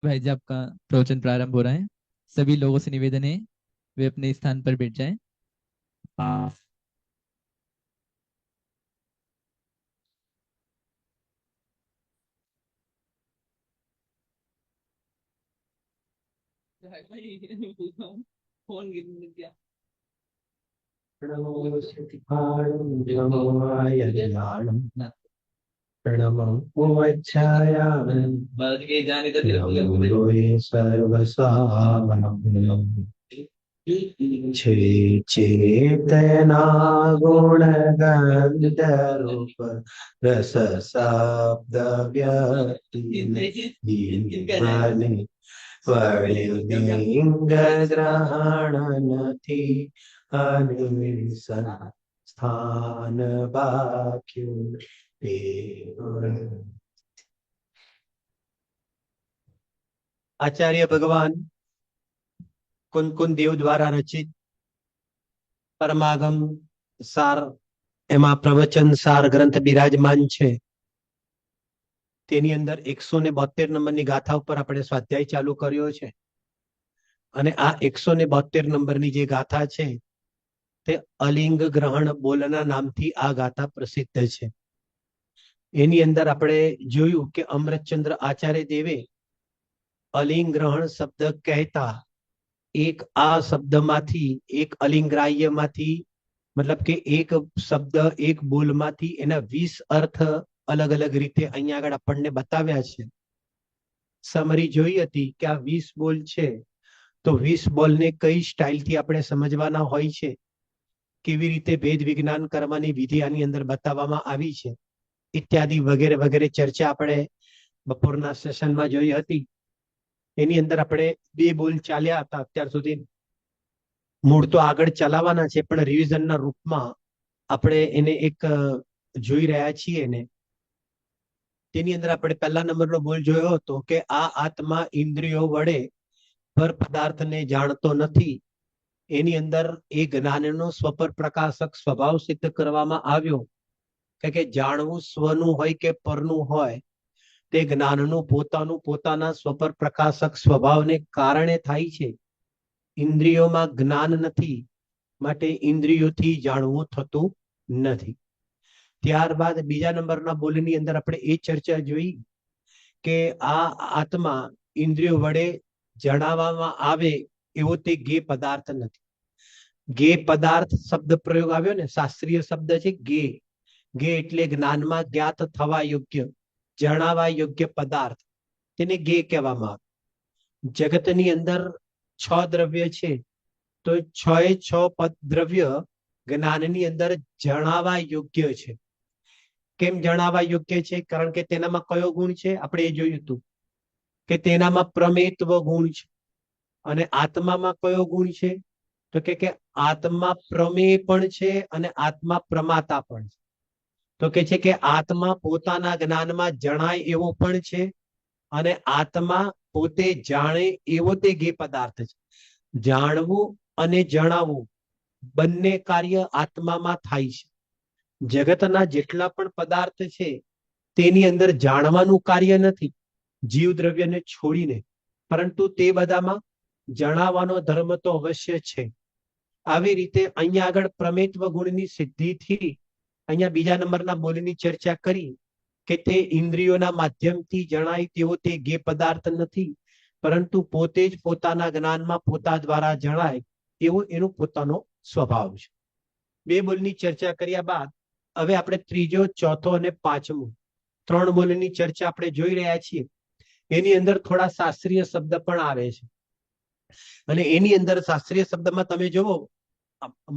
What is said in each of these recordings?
भाई जी आपका प्रवचन प्रारंभ हो रहा है। सभी लोगों से निवेदन है वे अपने स्थान पर बैठ जाएं। हाँ। फोन गिर गया। प्रणमं मुवच्छायामि बस के जाने तक नमोरे सर्वसावनं छे चेतना गुण गंधरूप रस शब्द व्यक्ति वनि लिंग ग्रहण નથી અનિર્સન સ્થાન બાક્યું आचार्य भगवान कुन कुन देव द्वारा रचित परमागम सार एमा प्रवचन सार ग्रंथ बिराजमान છે તેની અંદર 172 નંબરની ગાથા ઉપર આપણે સ્વાધ્યાય ચાલુ કર્યો છે અને આ 172 નંબરની જે ગાથા છે તે અલિંગ ગ્રહણ બોલના નામથી આ ગાથા પ્રસિદ્ધ છે એની અંદર આપણે જોયું કે અમૃતચંદ્ર આચાર્ય દેવે અલિંગ ગ્રહણ શબ્દ કહેતા એક આ શબ્દમાંથી એક અલિંગ્રાહ્યમાંથી મતલબ કે એક શબ્દ એક બોલમાંથી એના 20 અર્થ અલગ અલગ રીતે અહીંયા આગળ આપણને બતાવ્યા છે સમરી જોઈ હતી કે આ 20 બોલ છે તો 20 બોલને કઈ સ્ટાઇલથી આપણે સમજવાના હોય છે કેવી રીતે ભેદ વિજ્ઞાન કરવાની વિધિ આની અંદર બતાવવામાં આવી છે ઇત્યાદિ વગેરે વગેરે ચર્ચા આપણે બપોરના સેશનમાં જોઈ હતી એની અંદર આપણે 2 બોલ ચાલ્યા હતા અત્યાર સુધી મૂળ તો આગળ ચલાવવાના છે પણ રિવિઝનના રૂપમાં આપણે એને એક જોઈ રહ્યા છીએ ને તેની અંદર આપણે પહેલા નંબરનો બોલ જોયો હતો કે આ આત્મા ઇન્દ્રિયો વડે પર પદાર્થને જાણતો નથી એની અંદર એ જ્ઞાનનો સ્વપર પ્રકાશક સ્વભાવ સિદ્ધ કરવામાં આવ્યો કે જાણવું સ્વનું હોય કે પરનું હોય તે જ્ઞાનનું પોતાના સ્વપર પ્રકાશક સ્વભાવને કારણે થાય છે ઇન્દ્રિયોમાં જ્ઞાન નથી માટે ઇન્દ્રિયોથી જાણવું થતું નથી ત્યારબાદ બીજા નંબરના બોલની અંદર આપણે એ ચર્ચા જોઈ કે આ આત્મા ઇન્દ્રિયો વડે જણાવવામાં આવે એવો તે ગે પદાર્થ નથી ગે પદાર્થ શબ્દ પ્રયોગ આવ્યો ને શાસ્ત્રીય શબ્દ છે ગે ગે એટલે જ્ઞાનમાં જ્ઞાત થવા યોગ્ય જણાવવા યોગ્ય પદાર્થ તેને ગે કહેવામાં આવે જગતની અંદર 6 દ્રવ્ય છે તો 6 દ્રવ્ય જ્ઞાનની અંદર જણાવવા યોગ્ય છે કેમ જણાવવા યોગ્ય છે કારણ કે તેનામાં કયો ગુણ છે આપણે એ જોયું હતું કે તેનામાં પ્રમેત્વ ગુણ છે અને આત્મામાં કયો ગુણ છે તો કે આત્મા પ્રમેય પણ છે અને આત્મા પ્રમાતા પણ છે તો કે છે કે આત્મા પોતાના જ્ઞાનમાં જણાય એવો પણ છે અને આત્મા પોતે જાણે એવો તે ગે પદાર્થ છે જાણવું અને જણાવવું બંને કાર્ય આત્મામાં થાય છે જગતના જેટલા પણ પદાર્થ છે તેની અંદર જાણવાનું કાર્ય નથી જીવ દ્રવ્યને છોડીને પરંતુ તે બધામાં જણાવવાનો ધર્મ તો અવશ્ય છે આવી રીતે અહીંયા આગળ પ્રમેત્વ ગુણની સિદ્ધિથી અહીંયા બીજા નંબરના બોલની ચર્ચા કરી કે તે ઇન્દ્રિયોના માધ્યમથી જણાય તેવો તે ગે પદાર્થ નથી પરંતુ પોતે જ પોતાના જ્ઞાનમાં પોતા દ્વારા જણાય એવો એનો પોતાનો સ્વભાવ છે 2 બોલની ચર્ચા કર્યા બાદ હવે આપણે ત્રીજો ચોથો અને પાંચમો 3 બોલની ચર્ચા આપણે જોઈ રહ્યા છીએ એની અંદર થોડા શાસ્ત્રીય શબ્દ પણ આવે છે અને એની અંદર શાસ્ત્રીય શબ્દમાં તમે જુઓ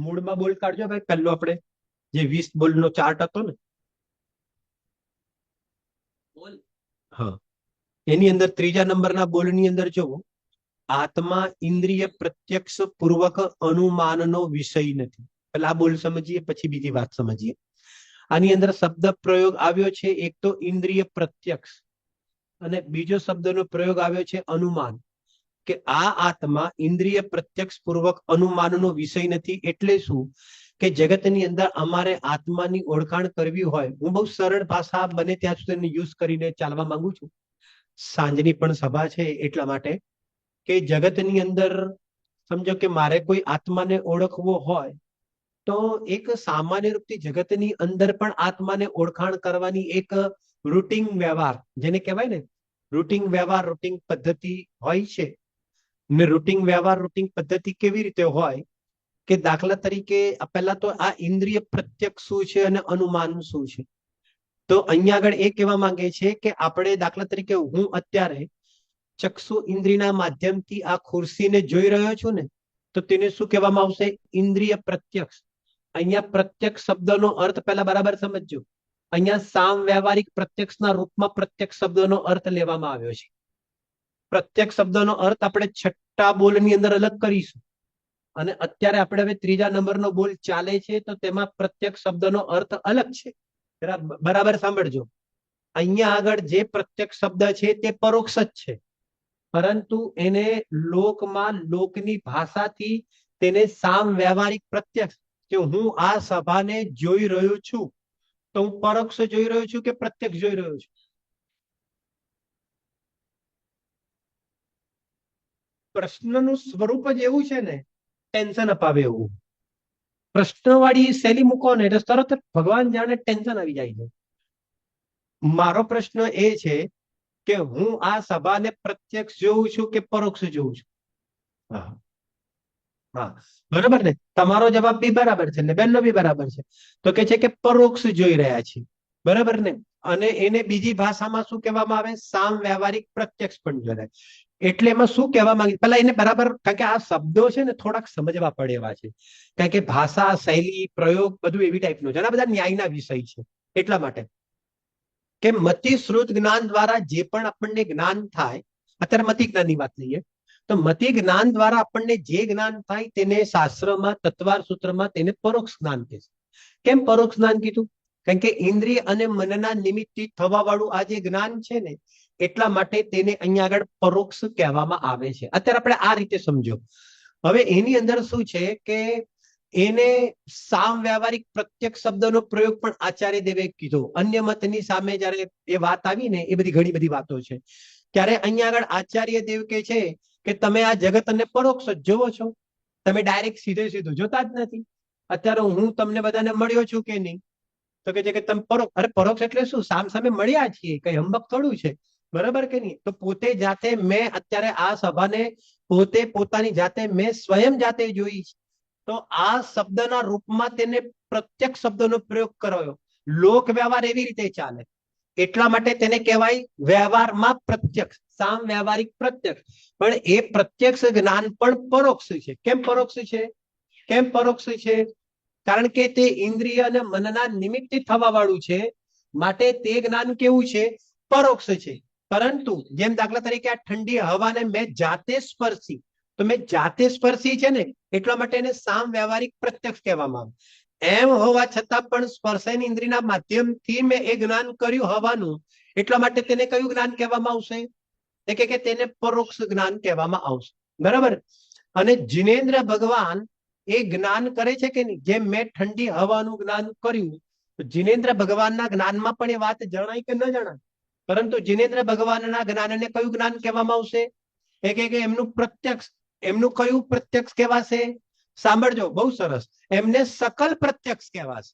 મૂળમાં બોલ કાઢજો ભાઈ પહેલો આપણે જે 20 બોલનો ચાર્ટ હતો ને હા એની અંદર ત્રીજા નંબરના બોલની અંદર જુઓ આત્મા ઇન્દ્રિય પ્રત્યક્ષ પૂર્વક અનુમાનનો વિષય નથી પેલા આ બોલ સમજીએ પછી બીજી વાત સમજીએ આની અંદર શબ્દ પ્રયોગ આવ્યો છે એક તો ઇન્દ્રિય પ્રત્યક્ષ અને બીજો શબ્દનો પ્રયોગ આવ્યો છે અનુમાન કે આ આત્મા ઇન્દ્રિય પ્રત્યક્ષ પૂર્વક અનુમાનનો વિષય નથી એટલે શું કે જગતની અંદર અમારે આત્માની ઓળખાણ કરવી હોય હું બહુ સરળ ભાષા બને ત્યાં સુધી યુઝ કરીને ચાલવા માંગુ છું સાંજની પણ સભા છે એટલા માટે કે જગતની અંદર સમજો કે મારે કોઈ આત્માને ઓળખવો હોય તો એક સામાન્ય રૂપથી જગતની અંદર પણ આત્માને ઓળખાણ કરવાની એક રૂટિન વ્યવહાર જેને કહેવાય ને રૂટિન વ્યવહાર રૂટિન પદ્ધતિ હોય છે. ને રૂટિન વ્યવહાર રૂટિન પદ્ધતિ કેવી રીતે હોય કે દાખલા તરીકે પહેલા તો આ ઇન્દ્રિય પ્રત્યક્ષ શું છે અને અનુમાન શું છે. તો અહીંયા આગળ એ કહેવા માંગે છે કે આપણે દાખલા તરીકે હું અત્યારે ચક્ષુ ઇન્દ્રિયના માધ્યમથી આ ખુરશીને જોઈ રહ્યો છું ને તો તેને શું કહેવામાં આવશે? ઇન્દ્રિય પ્રત્યક્ષ. અહીંયા પ્રત્યક્ષ શબ્દનો અર્થ પહેલા બરાબર સમજજો. અહીંયા સામ વ્યવહારિક પ્રત્યક્ષના રૂપમાં પ્રત્યક્ષ શબ્દનો અર્થ લેવામાં આવ્યો છે. પ્રત્યક્ષ શબ્દનો અર્થ આપણે છઠ્ઠા બોલની અંદર અલગ કરીશું અને અત્યારે આપણે હવે ત્રીજા નંબરનો બોલ ચાલે છે તો તેમાં પ્રત્યક્ષ શબ્દનો અર્થ અલગ છે. બરાબર સાંભળજો. અહીંયા આગળ જે પ્રત્યક્ષ શબ્દ છે તે પરોક્ષ જ છે, પરંતુ એને લોકમાં લોકની ભાષાથી તેને સામ વ્યવહારિક પ્રત્યક્ષ કે હું આ સભાને જોઈ રહ્યો છું તો હું પરોક્ષ જોઈ રહ્યો છું કે પ્રત્યક્ષ જોઈ રહ્યો છું? પ્રશ્નનું સ્વરૂપ જ એવું છે ને, ટેન્શન અપાવે એવું. પ્રશ્નવાળી શૈલી મૂકો ને એટલે તરત ભગવાન જાણે ટેન્શન આવી જાય છે. મારો પ્રશ્ન એ છે કે હું આ સભાને પ્રત્યક્ષ જોઉં છું કે પરોક્ષ જોઉં છું? હા, બરાબર ને? તમારો જવાબ બી બરાબર છે ને બેનનો બી બરાબર છે. તો કે છે કે પરોક્ષ જોઈ રહ્યા છે, બરાબર ને? અને એને બીજી ભાષામાં શું કહેવામાં આવે? સામ વ્યવહારિક પ્રત્યક્ષ પણ જોડાય. એટલે એમાં શું કહેવા માંગે પેલા એને બરાબર, કારણ કે આ શબ્દો છે ને થોડાક સમજવા પડે એવા છે, કારણ કે ભાષા શૈલી પ્રયોગ બધું એવી ટાઈપનું છે. આ બધા ન્યાયના વિષય છે એટલા માટે કે મતિ શ્રુત જ્ઞાન દ્વારા જે પણ આપણને જ્ઞાન થાય, અત્યારે મતિ જ્ઞાનની વાત લઈએ તો મતિ જ્ઞાન દ્વારા આપણને જે જ્ઞાન થાય તેને શાસ્ત્રમાં તત્વાર સૂત્રમાં તેને પરોક્ષ જ્ઞાન કહે છે. કેમ પરોક્ષ જ્ઞાન કીધું? કારણ કે ઇન્દ્રિય અને મનના નિમિત્તથી થવા વાળું આ જે જ્ઞાન છે ને એટલા માટે તેને અહીંયા આગળ પરોક્ષ કહેવામાં આવે છે. અત્યારે આપણે આ રીતે સમજો. હવે એની અંદર શું છે કે એને સામ વ્યવહારિક પ્રત્યક્ષ શબ્દનો પ્રયોગ પણ આચાર્ય દેવે કીધો. અન્ય મતની સામે જયારે એ વાત આવી ને એ બધી ઘણી બધી વાતો છે ત્યારે અહીંયા આગળ આચાર્ય દેવ કે છે કે તમે આ જગતને પરોક્ષ જ જોવો છો, તમે ડાયરેક્ટ સીધે સીધું જોતા જ નથી. અત્યારે હું તમને બધાને મળ્યો છું કે નહીં? તો કે છે કે તમે પરોક્ષ. અરે પરોક્ષ એટલે શું? સામ સામે મળ્યા છીએ, કઈ હંબક થોડું છે, બરાબર કે નહીં? તો પોતે જાતે મેં અત્યારે આ સભાને પોતે પોતાની જાતે મેં સ્વયં જાતે જોઈ છે. તો આ શબ્દના રૂપમાં તેને પ્રત્યક્ષ શબ્દનો પ્રયોગ કરાયો. લોક વ્યવહાર એવી રીતે ચાલે એટલા માટે તેને કહેવાય વ્યવહારમાં પ્રત્યક્ષ, સામ વ્યવહારિક પ્રત્યક્ષ. પણ એ પ્રત્યક્ષ જ્ઞાન પણ પરોક્ષ છે. કેમ પરોક્ષ છે? કેમ પરોક્ષ છે? કારણ કે તે ઇન્દ્રિય અને મનના નિમિત્તથી થવા વાળું છે માટે તે જ્ઞાન કેવું છે? પરોક્ષ છે. પરંતુ જેમ દાખલા તરીકે આ ઠંડી હવાને મેં જાતે સ્પર્શી, તો મેં જાતે સ્પર્શી છે ને એટલા માટે એને સામ વ્યવહારિક પ્રત્યક્ષ કહેવામાં આવે. એમ હોવા છતાં પણ સ્પર્શેની ઇન્દ્રિયના માધ્યમથી મેં એ જ્ઞાન કર્યું હવાનું, એટલા માટે તેને કયું જ્ઞાન કહેવામાં આવશે? કે તેને પરોક્ષ જ્ઞાન કહેવામાં આવશે, બરાબર? અને જીનેન્દ્ર ભગવાન એ જ્ઞાન કરે છે કે નહીં? જેમ મેં ઠંડી હવાનું જ્ઞાન કર્યું, તો જીનેન્દ્ર ભગવાનના જ્ઞાનમાં પણ એ વાત જણાય કે ન જણાય? પરંતુ જીનેન્દ્ર ભગવાનના જ્ઞાનને કયું જ્ઞાન કહેવામાં આવશે? કે એમનું પ્રત્યક્ષ. એમનું કયું પ્રત્યક્ષ કહેવાશે? સાંભળજો, બહુ સરસ. એમને સકલ પ્રત્યક્ષ કહેવાશે.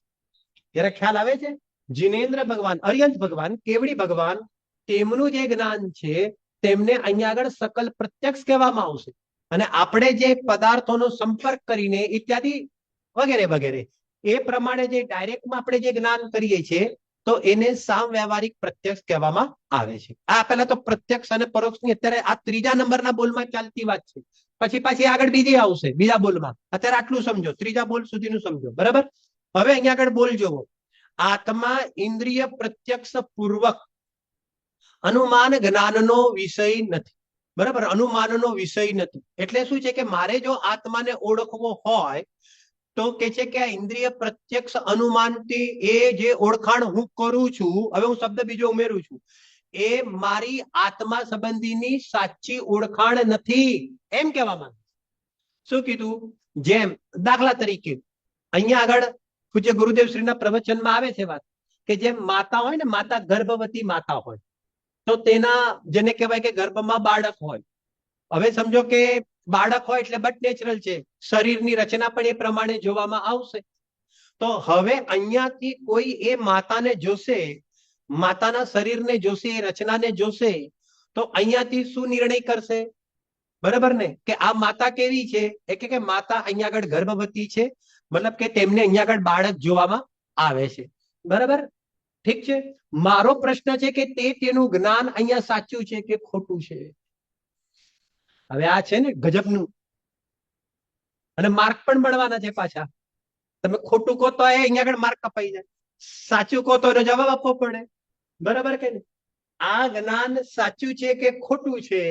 જરા ખ્યાલ આવે છે? જીનેન્દ્ર ભગવાન, અર્યંત ભગવાન, કેવડી ભગવાન, તેમનું જે જ્ઞાન છે તેમને અહીંયા આગળ સકલ પ્રત્યક્ષ કહેવામાં આવશે. અને આપણે જે પદાર્થોનો સંપર્ક કરીને ઇત્યાદિ વગેરે વગેરે એ પ્રમાણે જે ડાયરેક્ટમાં આપણે જે જ્ઞાન કરીએ છીએ તો એને સામ વ્યવહારિક પ્રત્યક્ષ કહેવામાં આવે છે. આ પહેલા તો પ્રત્યક્ષ અને પરોક્ષની અત્યારે આ ત્રીજા નંબરના બોલમાં ચાલતી વાત છે. પછી પાછી આગળ બીજી આવશે બીજા બોલમાં. અત્યારે આટલું સમજો, ત્રીજા બોલ સુધીનું સમજો, બરાબર? હવે અહીંયા આગળ બોલ જોવો. આત્મા ઇન્દ્રિય પ્રત્યક્ષ પૂર્વક અનુમાન જ્ઞાનનો વિષય નથી, બરાબર? અનુમાનનો વિષય નથી. એટલે શું છે કે મારે જો આત્માને ઓળખવો હોય તો કે છે કે આ ઇન્દ્રિય પ્રત્યક્ષ અનુમાનથી એ જે ઓળખાણ હું કરું છું, હવે હું શબ્દ બીજો ઉમેરું છું, એ મારી આત્મા સંબંધીની સાચી ઓળખાણ નથી એમ કહેવામાં. શું કીધું? જેમ દાખલા તરીકે અહીંયા આગળ પૂજ્ય ગુરુદેવ શ્રીના પ્રવચનમાં આવે છે વાત કે જેમ માતા હોય ને, માતા ગર્ભવતી માતા હોય તો તેના જેને કહેવાય કે ગર્ભમાં બાળક હોય. હવે સમજો કે બાળક હોય એટલે બટ નેચરલ છે, શરીરની રચના પણ એ પ્રમાણે જોવામાં આવશે. તો હવે અહીંયાથી કોઈ એ માતાને જોશે, માતાના શરીરને જોશે, એ રચનાને જોશે, તો અહીંયાથી શું નિર્ણય કરશે? બરાબર ને, કે આ માતા કેવી છે? કે માતા અહીંયા આગળ ગર્ભવતી છે, મતલબ કે તેમને અહીંયા આગળ બાળક જોવામાં આવે છે. બરાબર, ઠીક છે. મારો પ્રશ્ન છે કે તેનું જ્ઞાન અહીંયા સાચું છે કે ખોટું છે? હવે આ છે ને ગજબનું, અને માર્ક પણ મળવાના છે પાછા. તમે ખોટું કહો તો અહીંયા આગળ માર્ક કપાઈ જાય, સાચું કહો તો એનો જવાબ આપવો પડે. બરાબર કે નહીં? આ જ્ઞાન સાચું છે કે ખોટું છે?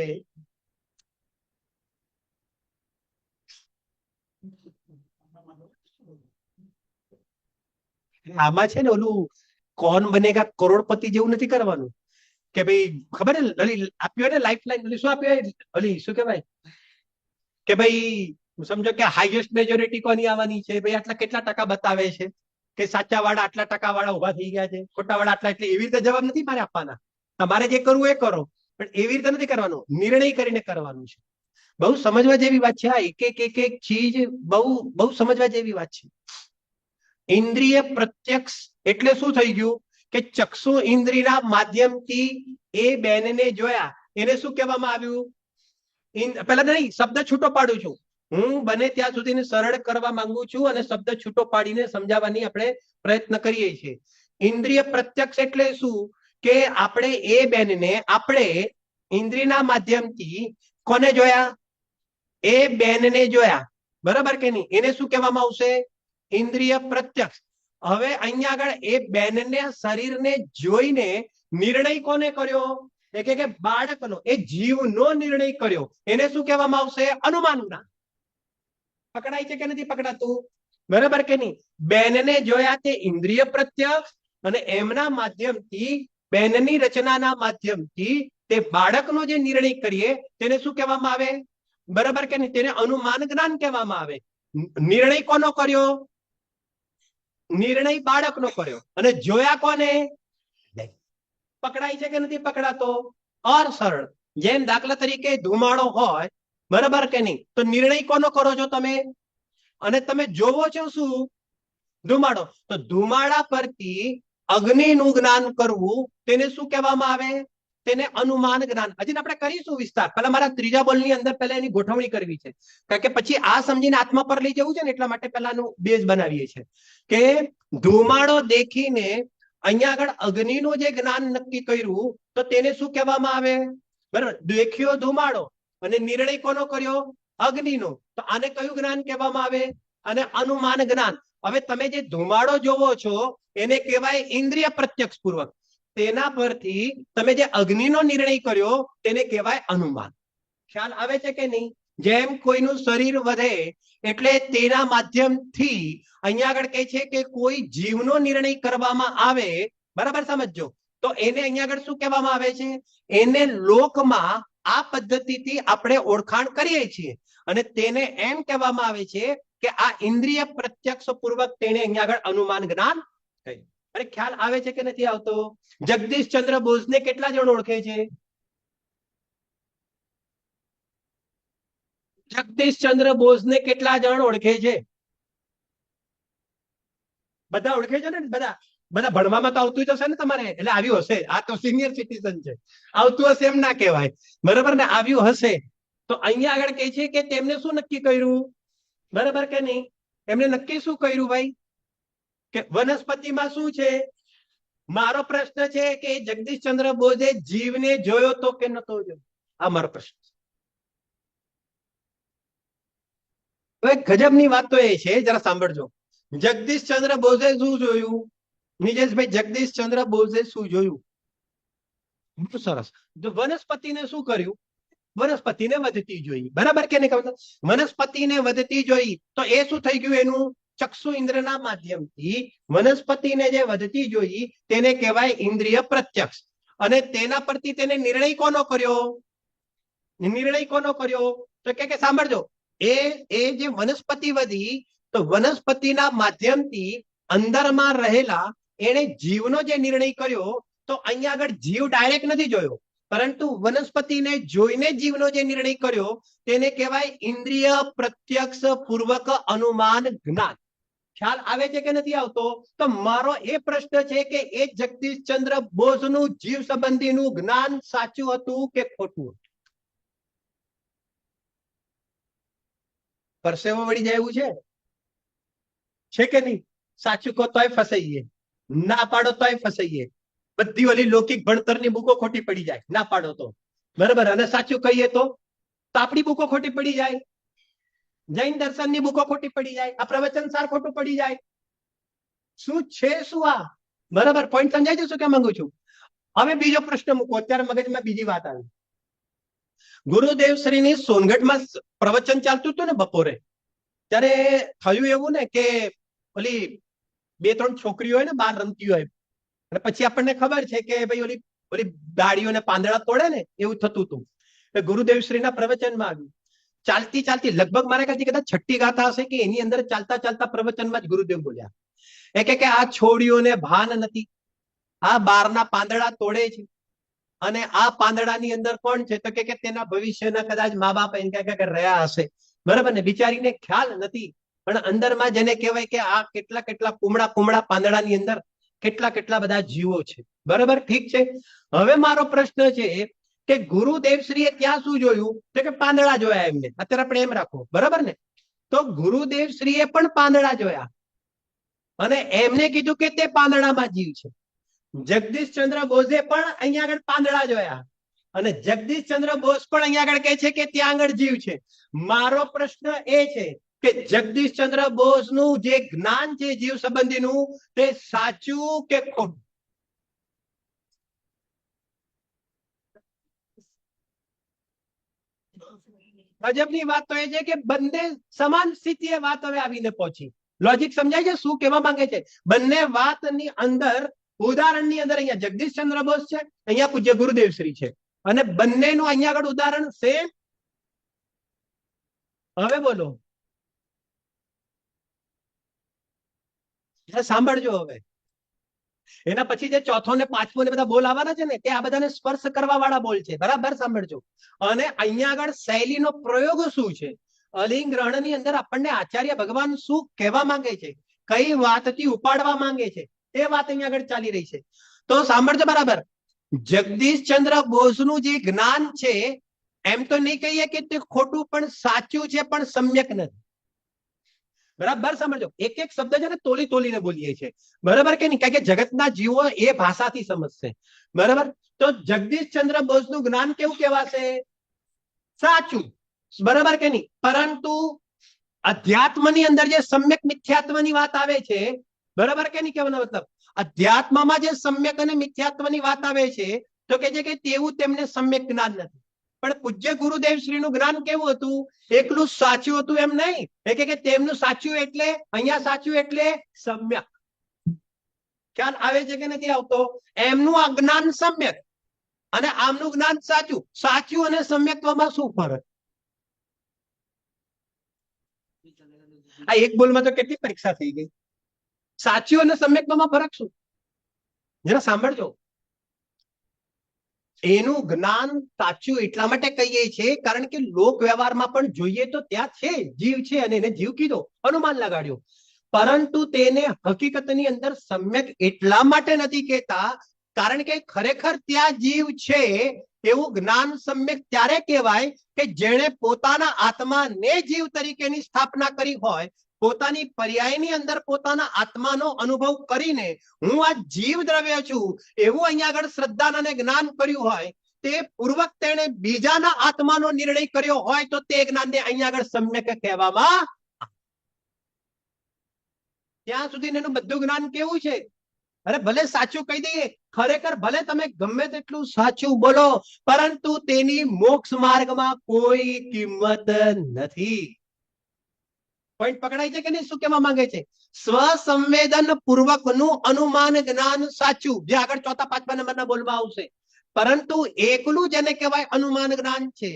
આમાં છે ને ઓલું કોણ બનેગા કરોડપતિ જેવું નથી કરવાનું કે ભાઈ ખબર ને આપ્યું ને લાઈફ લાઈન, શું આપ્યું ઓલી શું કહેવાય કે ભાઈ સમજો કે હાઈએસ્ટ મેજોરિટી કોની આવવાની છે, ભાઈ આટલા કેટલા ટકા બતાવે છે કે સાચા વાળા આટલા ટકા વાળા ઉભા થઈ ગયા છે, ખોટા વાળા આટલા. એટલે એવી રીતે જવાબ નથી મારે આપવાના. તમારે જે કરવું એ કરો, પણ એવી રીતે નથી કરવાનું, નિર્ણય કરીને કરવાનું છે. બહુ સમજવા જેવી વાત છે આ. એક ચીજ બહુ સમજવા જેવી વાત છે. ઇન્દ્રિય પ્રત્યક્ષ એટલે શું થઈ ગયું કે ચક્ષુ ઇન્દ્રિયના માધ્યમથી એ બેનને જોયા, એને શું કહેવામાં આવ્યું? પહેલા નહીં, શબ્દ છૂટો પાડું છું હું, બને ત્યાં સુધી સરળ કરવા માંગુ છું અને શબ્દ છૂટો પાડીને સમજાવવાની આપણે પ્રયત્ન કરીએ છીએ. ઇન્દ્રિય પ્રત્યક્ષ એટલે શું કે આપણે એ બેનને આપણે ઇન્દ્રિયના માધ્યમથી કોને જોયા? એ બેનને જોયા. બરાબર કે નહીં? એને શું કહેવામાં આવશે? ઇન્દ્રિય પ્રત્યક્ષ. હવે અહીંયા આગળ એ બેનને શરીરને જોઈને નિર્ણય કોને કર્યો? કે બાળકનો, એ જીવનો નિર્ણય કર્યો. એને શું કહેવામાં આવશે? અનુમાનના. પકડાય છે કે નથી પકડાતું? બરાબર કે નહીં? બેનને જોયા તે ઇન્દ્રિય પ્રત્યક્ષ, અને એમના માધ્યમથી બેનની રચનાના માધ્યમથી તે બાળકનો જે નિર્ણય કરીએ તેને શું કહેવામાં આવે? બરાબર કે નહીં? તેને અનુમાન જ્ઞાન કહેવામાં આવે. નિર્ણય કોનો કર્યો? નિર્ણય બાળકનો કર્યો. અને જોયા કોને? પકડાય છે કે નથી પકડાતો? ઓર સરળ, જેમ દાખલા તરીકે ધુમાડો હોય, બરાબર કે નહીં, તો નિર્ણય કોનો કરો છો તમે? અને તમે જોવો છો શું? ધુમાડો. તો ધુમાડા પરથી અગ્નિનું જ્ઞાન કરવું તેને શું કહેવામાં આવે? તેને અનુમાન જ્ઞાન. હજી આપણે કરીશું વિસ્તાર. પહેલા મારા ત્રીજા બોલની અંદર પહેલા એની ગોઠવણી કરવી છે, કારણ કે પછી આ સમજીને આત્મા પર લઈ જવું છે ને, એટલા માટે પહેલાનું બેઝ બનાવીએ છીએ કે ધુમાડો દેખીને અહીંયા આગળ અગ્નિનું જે જ્ઞાન નક્કી કર્યું, તો તેને શું કહેવામાં આવે? બરાબર, દેખ્યો ધુમાડો અને નિર્ણય કોનો કર્યો? અગ્નિનો. તો આને કયું જ્ઞાન કહેવામાં આવે? અને અનુમાન જ્ઞાન. હવે તમે જે ધુમાડો જોવો છો એને કહેવાય ઇન્દ્રિય પ્રત્યક્ષ પૂર્વક. તેના પરથી તમે જે અગ્નિનો નિર્ણય કર્યો તેને કહેવાય અનુમાન. ખ્યાલ આવે છે કે નહીં? જેમ કોઈનું શરીર વધે એટલે તેના માધ્યમથી અહીંયા આગળ કહે છે કે કોઈ જીવનો નિર્ણય કરવામાં આવે. બરાબર સમજો. તો એને અહીંયા આગળ શું કહેવામાં આવે છે? એને લોકમાં આ પદ્ધતિથી આપણે ઓળખાણ કરીએ છીએ, અને તેને એમ કહેવામાં આવે છે કે આ ઇન્દ્રિય પ્રત્યક્ષ પૂર્વક તેને અહીંયા આગળ અનુમાન જ્ઞાન કહ્યું. અરે ખ્યાલ આવે છે કે નથી આવતો? જગદીશચંદ્ર બોઝને કેટલા જણ ઓળખે છે? જગદીશચંદ્ર બોઝને કેટલા જણ ઓળખે છે? બધા ઓળખે છે ને? બધા ભણવામાં તો આવતું જ હશે ને તમારે, એટલે આવ્યું હશે. આ તો સિનિયર સિટીઝન છે, આવતું હશે એમ ના કહેવાય. બરાબર ને? આવ્યું હશે. તો અહીંયા આગળ કહે છે કે તેમને શું નક્કી કર્યું? બરાબર કે નહીં? એમને નક્કી શું કર્યું ભાઈ? કે વનસ્પતિમાં શું છે? મારો પ્રશ્ન છે કે જગદીશચંદ્ર બોઝે જીવને જોયો તો કે નતો જોયો? આ મારો પ્રશ્ન છે. હવે ગજબની વાત તો એ છે, જરા સાંભળજો. જગદીશચંદ્ર બોઝે શું જોયું? નિજેશભાઈ, જગદીશચંદ્ર બોઝે શું જોયું? બહુ સરસ. જો વનસ્પતિને શું કર્યું? વનસ્પતિને વધતી જોઈ. બરાબર કે નહીં? વનસ્પતિને વધતી જોઈ તો એ શું થઈ ગયું? એનું ચક્ષુ ઇન્દ્રના માધ્યમથી વનસ્પતિને જે વધતી જોઈ તેને કહેવાય ઇન્દ્રિય પ્રત્યક્ષ. અને તેના પરથી તેને નિર્ણય કોનો કર્યો? નિર્ણય કોનો કર્યો? તો કે સાંભળજો, એ જે વનસ્પતિ વધી, તો વનસ્પતિના માધ્યમથી અંદરમાં રહેલા એને જીવનો જે નિર્ણય કર્યો, તો અહીંયા આગળ જીવ ડાયરેક્ટ નથી જોયો, પરંતુ વનસ્પતિને જોઈને જીવનો જે નિર્ણય કર્યો તેને કહેવાય ઇન્દ્રિય પ્રત્યક્ષ પૂર્વક અનુમાન જ્ઞાન. ખ્યાલ આવે છે કે નથી આવતો? તો મારો એ પ્રશ્ન છે કે એ જગદીશચંદ્ર બોઝનું જીવ સંબંધીનું જ્ઞાન સાચું હતું કે ખોટું? પરસેવો વળી જાય એવું છે કે નહીં? સાચું કહો તોય ફસાઈએ, ના પાડો તોય ફસાઈએ. બધી ઓલી લૌકિક ભણતરની બુકો ખોટી પડી જાય ના પાડો તો, બરાબર. અને સાચું કહીએ તો આપણી બુકો ખોટી પડી જાય, જૈન દર્શનની બુકો ખોટી પડી જાય, આ પ્રવચન સાર ખોટું પડી જાય. શું છે શું આ? બરાબર. પોઈન્ટ સમજાય છે શું કે માંગુ છું? હવે બીજો પ્રશ્ન મૂકો. અત્યારે મગજમાં બીજી વાત આવી. ગુરુદેવ શ્રીની સોનગઢમાં પ્રવચન ચાલતું હતું ને બપોરે, ત્યારે થયું એવું ને કે ઓલી 2-3 છોકરીઓ હોય ને બહાર રમતી હોય, અને પછી આપણને ખબર છે કે ભાઈ ઓલી ઓલી ડાળીઓને પાંદડા તોડે ને એવું થતું હતું. ગુરુદેવ શ્રીના પ્રવચનમાં આવ્યું. ચાલતી ચાલતી લગભગ મારા ખ્યાલથી કદાચ 6ઠ્ઠી ગાથા હશે કે એની અંદર ચાલતા ચાલતા પ્રવચનમાં જ ગુરુદેવ બોલ્યા કે આ છોડીઓને ભાન નથી, આ બારના પાંદડા તોડે છે, અને આ પાંદડાની અંદર કોણ છે? તો કે તેના ભવિષ્યના કદાચ મા બાપ એમ કે રહ્યા હશે, બરાબર ને? બિચારીને ખ્યાલ નથી, પણ અંદરમાં જેને કહેવાય કે આ કેટલા કેટલા કુમળા પાંદડાની અંદર કેટલા કેટલા બધા જીવો છે, બરાબર. ઠીક છે. હવે મારો પ્રશ્ન છે કે ગુરુદેવશ્રીએ ત્યાં શું જોયું? તો કે પાંદડા જોયા એમને. અત્યારે આપણે એમ રાખો, બરાબર ને? તો ગુરુદેવશ્રીએ પણ પાંદડા જોયા અને એમને કીધું કે તે પાંદડામાં જીવ છે. જગદીશચંદ્ર બોઝે પણ અહીંયા આગળ પાંદડા જોયા અને જગદીશચંદ્ર બોઝ પણ અહીંયા આગળ કહે છે કે ત્યાં આગળ જીવ છે. મારો પ્રશ્ન એ છે કે જગદીશચંદ્ર બોઝનું જે જ્ઞાન છે જીવ સંબંધીનું, તે સાચું કે ખોટું? ગજબની વાત તો એ છે કે બંને સમાન સ્થિતિએ વાત હવે આવીને પહોંચી. લોજિક સમજાય છે શું કહેવા માંગે છે? બંને વાતની અંદર, ઉદાહરણની અંદર અહીંયા જગદીશચંદ્ર બોઝ છે, અહીંયા પૂજ્ય ગુરુદેવશ્રી છે, અને બંનેનું અહીંયા આગળ ઉદાહરણ સેમ. હવે બોલો, સાંભળજો. હવે એના પછી જે ચોથો ને પાંચમો ને બધા બોલ આવવાના છે ને, તે આ બધાને સ્પર્શ કરવા વાળા બોલ છે, બરાબર. સાંભળજો. અને અહીંયા આગળ શૈલીનો પ્રયોગ શું છે? અલિંગ ગ્રહણની અંદર આપણને આચાર્ય ભગવાન શું કહેવા માંગે છે, કઈ વાતથી ઉપાડવા માંગે છે, તે વાત અહીંયા આગળ ચાલી રહી છે. તો સાંભળજો બરાબર. જગદીશચંદ્ર બોઝનું જે જ્ઞાન છે, એમ તો નહીં કહીએ કે તે ખોટું, પણ સાચું છે, પણ સમ્યક નથી, બરાબર. સમજો, એક એક શબ્દ છે ને તોલી તોલીને બોલીએ છીએ, બરાબર કે નહીં? કારણ કે જગતના જીવો એ ભાષાથી સમજશે, બરાબર. તો જગદીશચંદ્ર બોઝનું જ્ઞાન કેવું કહેવાશે? સાચું, બરાબર કે નહીં? પરંતુ અધ્યાત્મની અંદર જે સમ્યક મિથ્યાત્વની વાત આવે છે, બરાબર કે નહીં? કહેવાનો મતલબ, અધ્યાત્મમાં જે સમ્યક અને મિથ્યાત્વની વાત આવે છે, તો કે છે કે તેવું તેમને સમ્યક જ્ઞાન નથી. પણ પૂજ્ય ગુરુદેવ શ્રીનું જ્ઞાન કેવું હતું? એકલું સાચું હતું એમ નહીં, કે તેમનું સાચું એટલે અહીંયા સાચું એટલે સમ્યક. ખ્યાલ આવે છે કે નથી આવતો? એમનું આ જ્ઞાન સમ્યક અને આમનું જ્ઞાન સાચું. સાચું અને સમ્યકમાં શું ફરક? આ એક બોલમાં તો કેટલી પરીક્ષા થઈ ગઈ. સાચું અને સમ્યકમાં ફરક શું? જરા સાંભળજો. એનું જ્ઞાન સાચું એટલા માટે કહીએ છીએ કારણ કે લોક વ્યવહારમાં પણ જોઈએ તો ત્યાં છે, જીવ છે, અને એને જીવ કીધો, અનુમાન લગાડ્યું, પરંતુ તેને હકીકતની અંદર સમ્યક એટલા માટે નથી કહેતા કારણ કે ખરેખર ત્યાં જીવ છે. એવું જ્ઞાન સમ્યક ત્યારે કહેવાય કે જેણે પોતાના આત્માને જીવ તરીકેની સ્થાપના કરી હોય, પોતાની પર્યાયની અંદર પોતાના આત્માનો અનુભવ કરીને હું આ જીવ દ્રવ્ય છું એવું અહીંયા આગળ શ્રદ્ધા અને જ્ઞાન કર્યું હોય, તે પૂર્વક તેણે બીજાના આત્માનો નિર્ણય કર્યો હોય, તો તે જ્ઞાનને અહીંયા આગળ સમ્યક કહેવામાં. ત્યાં સુધી એનું બધું જ્ઞાન કેવું છે? અરે ભલે સાચું કહી દઈએ, ખરેખર ભલે તમે ગમે તેટલું સાચું બોલો, પરંતુ તેની મોક્ષ માર્ગમાં કોઈ કિંમત નથી. પોઈન્ટ પકડાય છે કે નહીં? શું કહેવા માંગે છે? સ્વસંવેદન પૂર્વકનું અનુમાન જ્ઞાન સાચું, જે આગળ ચોથા પાંચમા નંબરના બોલમાં આવશે. પરંતુ એકલું જેને કહેવાય અનુમાન જ્ઞાન છે,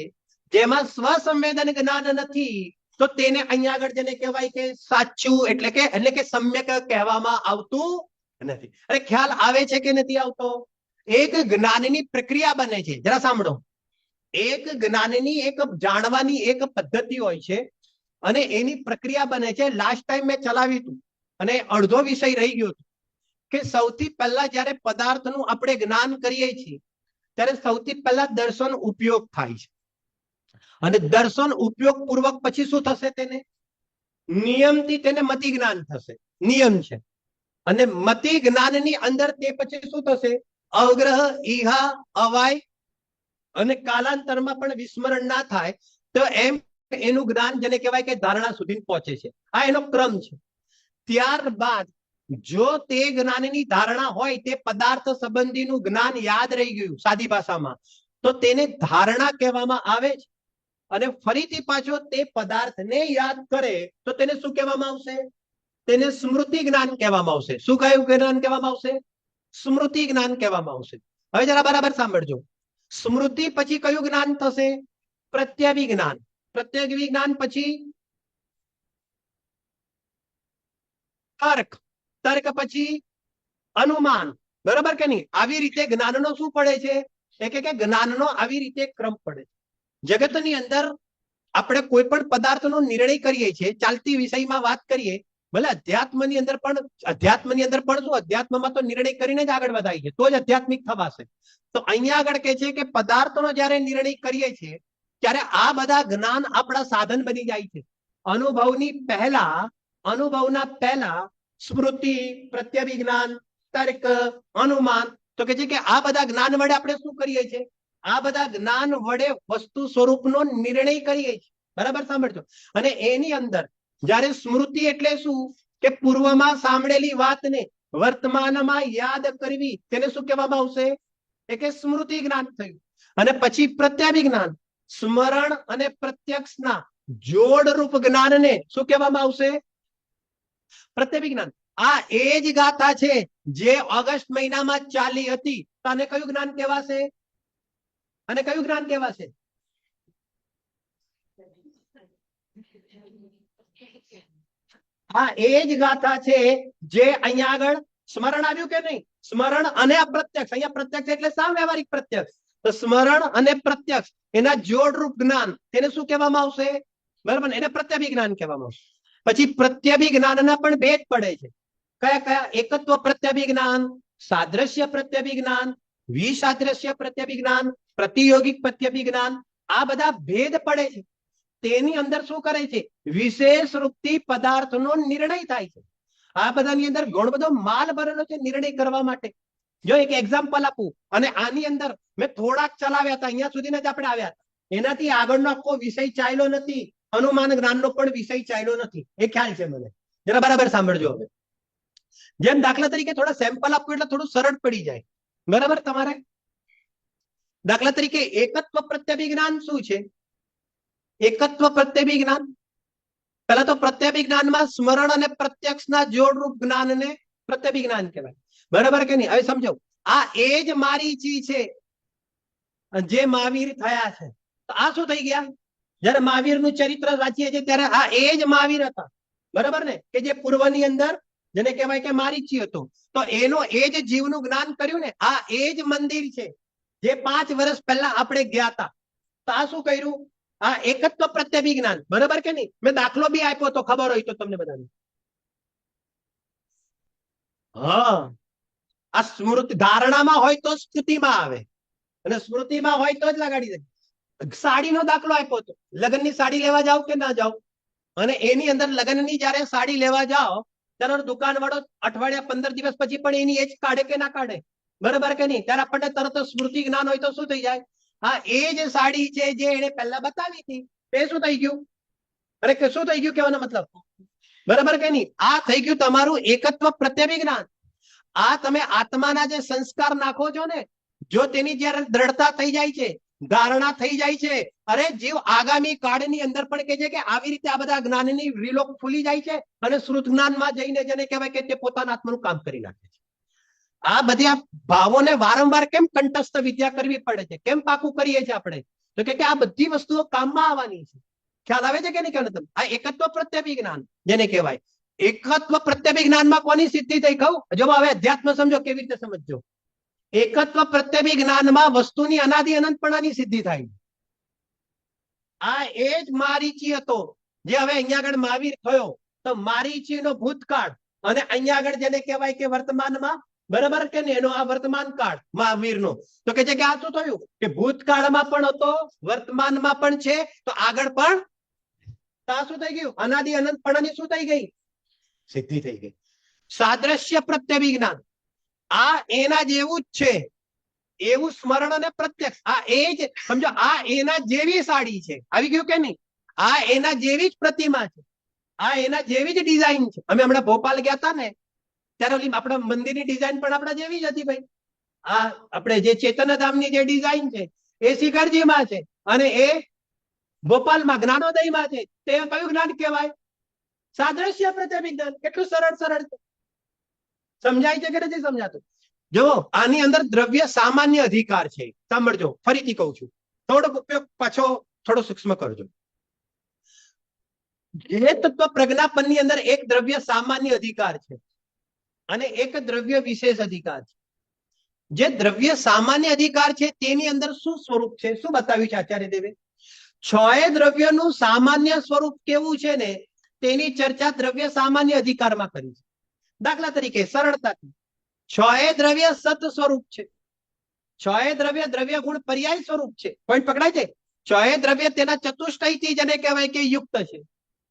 જેમાં સ્વસંવેદન જ્ઞાન નથી, તો તેને અહીંયા આગળ જેને કહેવાય કે સાચું એટલે કે સમ્યક કહેવામાં આવતું નથી. અરે ખ્યાલ આવે છે કે નથી આવતો? એક જ્ઞાનની પ્રક્રિયા બને છે. જરા સાંભળો, એક જ્ઞાનની એક જાણવાની એક પદ્ધતિ હોય છે અને એની પ્રક્રિયા બને છે. લાસ્ટ ટાઈમ મેં ચલાવ્યું હતું અને અડધો વિષય રહી ગયો હતો કે સૌથી પહેલા જયારે પદાર્થનું આપણે જ્ઞાન કરીએ છીએ ત્યારે સૌથી પહેલા દર્શન ઉપયોગ થાય છે અને દર્શન ઉપયોગ પૂર્વક પછી શું થશે? તેને નિયમથી તેને મતિ જ્ઞાન થશે. નિયમ છે. અને મતિ જ્ઞાનની અંદર તે પછી શું થશે? અવગ્રહ, ઈહા, અવાય અને કાલાંતરમાં પણ વિસ્મરણ ના થાય તો એમ એનું જ્ઞાન જેને કહેવાય કે ધારણા સુધી પહોંચે છે. આ એનો ક્રમ છે. ત્યારબાદ જો તે જ્ઞાનની ધારણા હોય, તે પદાર્થ સંબંધીનું જ્ઞાન યાદ રહી ગયું સાદી ભાષામાં, તો તેને ધારણા કહેવામાં આવે છે. અને ફરીથી પાછો તે પદાર્થને યાદ કરે તો તેને શું કહેવામાં આવશે? તેને સ્મૃતિ જ્ઞાન કહેવામાં આવશે. શું કયું જ્ઞાન કહેવામાં આવશે? સ્મૃતિ જ્ઞાન કહેવામાં આવશે. હવે જરા બરાબર સાંભળજો. સ્મૃતિ પછી કયું જ્ઞાન થશે? પ્રત્યભિજ્ઞાન. પ્રત્યભિજ્ઞાન પછી તર્ક. તર્ક પછી અનુમાન. બરાબર કે નહીં? આવી રીતે જ્ઞાનનો શું પડે છે? કે જ્ઞાનનો આવી રીતે ક્રમ પડે છે. જગતની અંદર આપણે કોઈ પણ પદાર્થનો નિર્ણય કરીએ છીએ, ચાલતી વિષયમાં વાત કરીએ, ભલે અધ્યાત્મની અંદર પણ શું? અધ્યાત્મમાં તો નિર્ણય કરીને જ આગળ વધાય છે, તો જ આધ્યાત્મિક થવાશે. તો અહીંયા આગળ કહે છે કે પદાર્થનો જ્યારે નિર્ણય કરીએ છીએ ત્યારે આ બધા જ્ઞાન આપણા સાધન બની જાય છે. અનુભવના પહેલા સ્મૃતિ, પ્રત્યભિજ્ઞાન, તર્ક, અનુમાન. તો કે છે કે આ બધા જ્ઞાન વડે આપણે શું કરીએ છીએ? આ બધા જ્ઞાન વડે વસ્તુ સ્વરૂપનો નિર્ણય કરીએ છીએ. બરાબર સાંભળજો. અને એની અંદર જ્યારે સ્મૃતિ એટલે શું? કે પૂર્વમાં સાંભળેલી વાતને વર્તમાનમાં યાદ કરવી, તેને શું કહેવામાં આવશે? કે સ્મૃતિ જ્ઞાન થયું. અને પછી પ્રત્યાભિજ્ઞાન, સ્મરણ અને પ્રત્યક્ષના જોડરૂપ જ્ઞાનને શું કહેવામાં આવશે? પ્રત્યભિજ્ઞાન. આ એ જ ગાથા છે જે ઓગસ્ટ મહિનામાં ચાલી હતી. તો આને કયું જ્ઞાન કહેવાશે? અને કયું જ્ઞાન કહેવાશે? આ એ જ ગાથા છે જે અહીંયા આગળ સ્મરણ આવ્યું કે નહીં? સ્મરણ અને અપ્રત્યક્ષ. અહીંયા પ્રત્યક્ષ એટલે સાવ વ્યવહારિક પ્રત્યક્ષ. તો સ્મરણ અને પ્રત્યક્ષ એના જોડરૂપ જ્ઞાન, તેને શું કહેવામાં આવશે? બરાબર, એને પ્રત્યભિજ્ઞાન કહેવામાં આવશે. પછી પ્રત્યભિજ્ઞાનના પણ ભેદ પડે છે. કયા કયા? એકત્વ પ્રત્યભિજ્ઞાન, સાદ્રશ્ય પ્રત્યભિજ્ઞાન, વિસાદ્રશ્ય પ્રત્યભિજ્ઞાન, પ્રતિયોગિક પ્રત્યભિજ્ઞાન. આ બધા ભેદ પડે છે. તેની અંદર શું કરે છે? વિશેષ રૂપથી પદાર્થનો નિર્ણય થાય છે. આ બધાની અંદર ઘણો બધો માલ ભરેલો છે નિર્ણય કરવા માટે. જો એક એક્ઝામ્પલ આપું, અને આની અંદર મેં થોડાક ચલાવ્યા હતા, અહીંયા સુધી જ આપણે આવ્યા હતા. એનાથી આગળનો આખો વિષય ચાલ્યો નથી. અનુમાન જ્ઞાનનો પણ વિષય ચાલ્યો નથી. એ ખ્યાલ છે મને. જરા બરાબર સાંભળજો. હવે જેમ દાખલા તરીકે થોડા સેમ્પલ આપું એટલે થોડું સરળ પડી જાય. બરાબર તમારે? દાખલા તરીકે એકત્વ પ્રત્યભિજ્ઞાન શું છે? એકત્વ પ્રત્યભિજ્ઞાન, પહેલા તો પ્રત્યભિજ્ઞાનમાં સ્મરણ અને પ્રત્યક્ષના જોડરૂપ જ્ઞાનને પ્રત્યભિજ્ઞાન કહેવાય. બરાબર કે નહીં? હવે સમજો, આ એ જ મારીચી છે જે મહાવીર થયા છે. તો આ શું થઈ ગયા? જયારે મહાવીરનું ચરિત્ર વાંચીએ છીએ ત્યારે આ એ જ મહાવીર હતા. બરાબર ને? કે જે પૂર્વની અંદર જેને કહેવાય કે મારીચી હતો. તો એનો એ જ જીવનું જ્ઞાન કર્યું ને. આ એ જ મંદિર છે જે 5 વર્ષ પહેલા આપણે ગયા હતા. તો આ શું કર્યું? આ એકત્વ પ્રત્યભિજ્ઞાન. બરાબર કે નહીં? મેં દાખલો બી આપ્યો તો, ખબર હોય તો તમને બધાને. હા, આ સ્મૃતિ ધારણામાં હોય તો સ્મૃતિમાં આવે, અને સ્મૃતિમાં હોય તો જ લગાડી દે. સાડીનો દાખલો આપ્યો હતો. લગ્નની સાડી લેવા જાવ કે ના જાવ, અને એની અંદર લગ્નની જયારે સાડી લેવા જાઓ ત્યારે દુકાન વાળો અઠવાડિયા 15 દિવસ પછી પણ એની એજ કાઢે કે ના કાઢે? બરાબર કે નહીં? ત્યારે આપણને તરત સ્મૃતિ જ્ઞાન હોય તો શું થઈ જાય? હા, એ જ સાડી છે જે એને પહેલા બતાવી હતી. એ શું થઈ ગયું? અરે કે શું થઈ ગયું કહેવાનો મતલબ? બરાબર કે નહીં? આ થઈ ગયું તમારું એકત્વ પ્રત્યભિજ્ઞાન. આ તમે આત્માના જે સંસ્કાર નાખો છો ને, જો તેની જયારે દ્રઢતા થઈ જાય છે, ધારણા થઈ જાય છે, અરે જીવ આગામી કાળની અંદર પણ કે છે કે આવી રીતે આ બધા જ્ઞાનની રીલો ફૂલી જાય છે અને શ્રુત જ્ઞાનમાં જઈને જેને કહેવાય કે તે પોતાના આત્માનું કામ કરી નાખે છે. આ બધા ભાવોને વારંવાર કેમ કંઠસ્થ વિદ્યા કરવી પડે છે? કેમ પાકું કરીએ છીએ આપણે? તો કે આ બધી વસ્તુઓ કામમાં આવવાની છે. ખ્યાલ આવે છે કે નહીં? ખ્યાલ? આ એકત્વ પ્રત્યભિજ્ઞાન જેને કહેવાય. એકત્વ પ્રત્યભિજ્ઞાનમાં કોની સિદ્ધિ થઈ કહું? જો હવે અધ્યાત્મ સમજો, કેવી રીતે સમજજો. એકત્વ પ્રત્યભી જ્ઞાનમાં વસ્તુની અનાદિ અનંતપણાની સિદ્ધિ થાય. આ એ જ મારીચી હતો જે હવે અહીંયા આગળ મહાવીર થયો. તો મારીચીનો ભૂતકાળ અને અહીંયા આગળ જેને કહેવાય કે વર્તમાનમાં, બરાબર કે નહીં, એનો આ વર્તમાન કાળ મહાવીરનો. તો કે છે કે આ શું થયું કે ભૂતકાળમાં પણ હતો, વર્તમાનમાં પણ છે, તો આગળ પણ આ શું થઈ ગયું? અનાદિ અનંતપણાની શું થઈ ગઈ? સિદ્ધિ થઈ ગઈ. સાદ્રશ્ય પ્રત્યભી જ્ઞાન આ એના જેવું જ છે, એવું સ્મરણ અને પ્રત્યક્ષ. આ એ જ સમજો, આ એના જેવી સાડી છે. આવી ગયું કે નહીં? આ એના જેવી જ પ્રતિમા છે, આ એના જેવી જ ડિઝાઇન છે. અમે હમણાં ભોપાલ ગયા હતા ને, ત્યારે ઓલી આપણા મંદિરની ડિઝાઇન પણ આપણા જેવી જ હતી ભાઈ. આ આપણે જે ચેતનધામની જે ડિઝાઇન છે એ શિખરજીમાં છે અને એ ભોપાલમાં જ્ઞાનોદયમાં છે. તે કયું જ્ઞાન કહેવાય? સાદ્રશ્ય પ્રત્યભી જ્ઞાન. કેટલું સરળ સરળ છે. સમજાય છે કે નથી સમજાતું? જો આની અંદર દ્રવ્ય સામાન્ય અધિકાર છે. સાંભળજો, ફરીથી કહું છું, થોડોક ઉપયોગ પાછો થોડો સૂક્ષ્મ કરજો. જે તત્વ પ્રજ્ઞાપનની અંદર એક દ્રવ્ય સામાન્ય અધિકાર છે અને એક દ્રવ્ય વિશેષ અધિકાર છે. જે દ્રવ્ય સામાન્ય અધિકાર છે તેની અંદર શું સ્વરૂપ છે? શું બતાવ્યું છે આચાર્ય દેવે? છ દ્રવ્યનું સામાન્ય સ્વરૂપ કેવું છે ને તેની ચર્ચા દ્રવ્ય સામાન્ય અધિકારમાં કરી છે. દાખલા તરીકે સરળતાથી, છ દ્રવ્ય સત સ્વરૂપ છે, છ દ્રવ્ય દ્રવ્ય ગુણ પર્યાય સ્વરૂપ છે. પોઈન્ટ પકડાય છે? છ દ્રવ્ય તેના ચતુષ્ટયથી જેને કહેવાય કે યુક્ત છે.